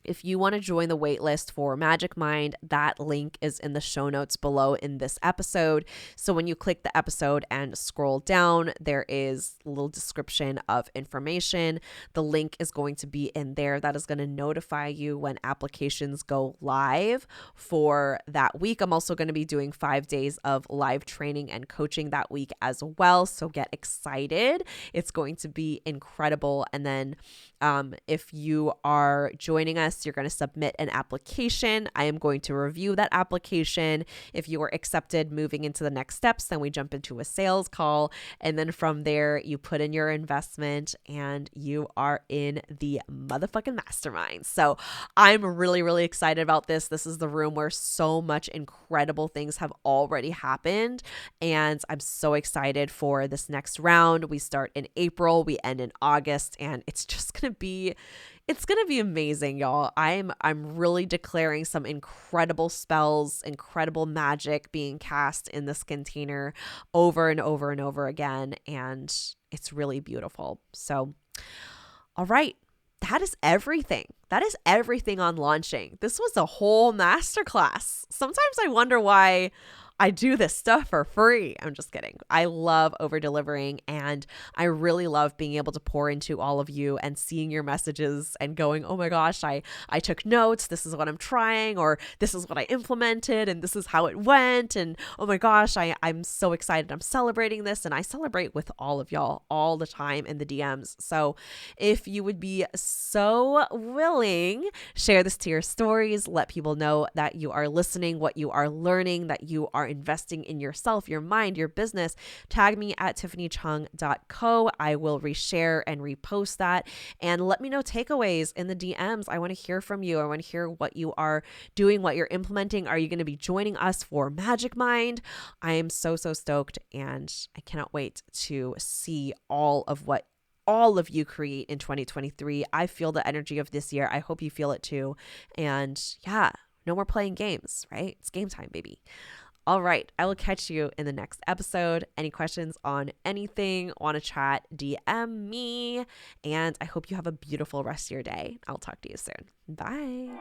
if you want to join the waitlist for Magic Mind, that link is in the show notes below in this episode. So when you click the episode and scroll down, there is a little description of information. The link is going to be in there. That is going to notify you when applications go live for that week. I'm also going to be doing 5 days of live training and coaching that week as well. So get excited. It's going to be incredible. And then if you are joining us, you're going to submit an application. I am going to review that application. If you are accepted moving into the next steps, then we jump into a sales call. And then from there, you put in your investment and you are in the motherfucking mastermind. So I'm really, really excited about this. This is the room where so much incredible things have already happened. And I'm so excited for this next round. We start in April, we end in August, and it's just going to be amazing, y'all. I'm really declaring some incredible spells, incredible magic being cast in this container over and over and over again. And it's really beautiful. So, all right. That is everything. That is everything on launching. This was a whole masterclass. Sometimes I wonder why I do this stuff for free. I'm just kidding. I love over delivering, and I really love being able to pour into all of you and seeing your messages and going, oh my gosh, I took notes. This is what I'm trying, or this is what I implemented, and this is how it went. And oh my gosh, I'm so excited. I'm celebrating this, and I celebrate with all of y'all all the time in the DMs. So if you would be so willing, share this to your stories. Let people know that you are listening, what you are learning, that you are investing in yourself, your mind, your business. Tag me at tiffanychung.co. I will reshare and repost that, and let me know takeaways in the DMs. I want to hear from you. I want to hear what you are doing, what you're implementing. Are you going to be joining us for Magic Mind? I am so stoked, and I cannot wait to see all of what all of you create in 2023. I feel the energy of this year. I hope you feel it too. And yeah, no more playing games, right? It's game time, baby. All right, I will catch you in the next episode. Any questions on anything, want to chat, DM me. And I hope you have a beautiful rest of your day. I'll talk to you soon. Bye.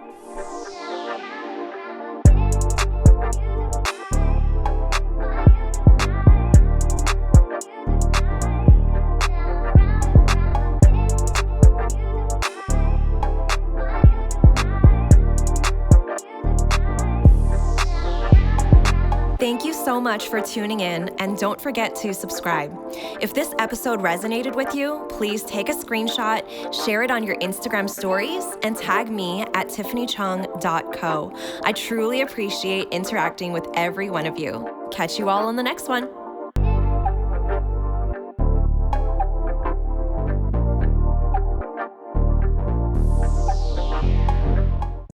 Thank you so much for tuning in, and don't forget to subscribe. If this episode resonated with you, please take a screenshot, share it on your Instagram stories, and tag me at tiffanychung.co. I truly appreciate interacting with every one of you. Catch you all on the next one.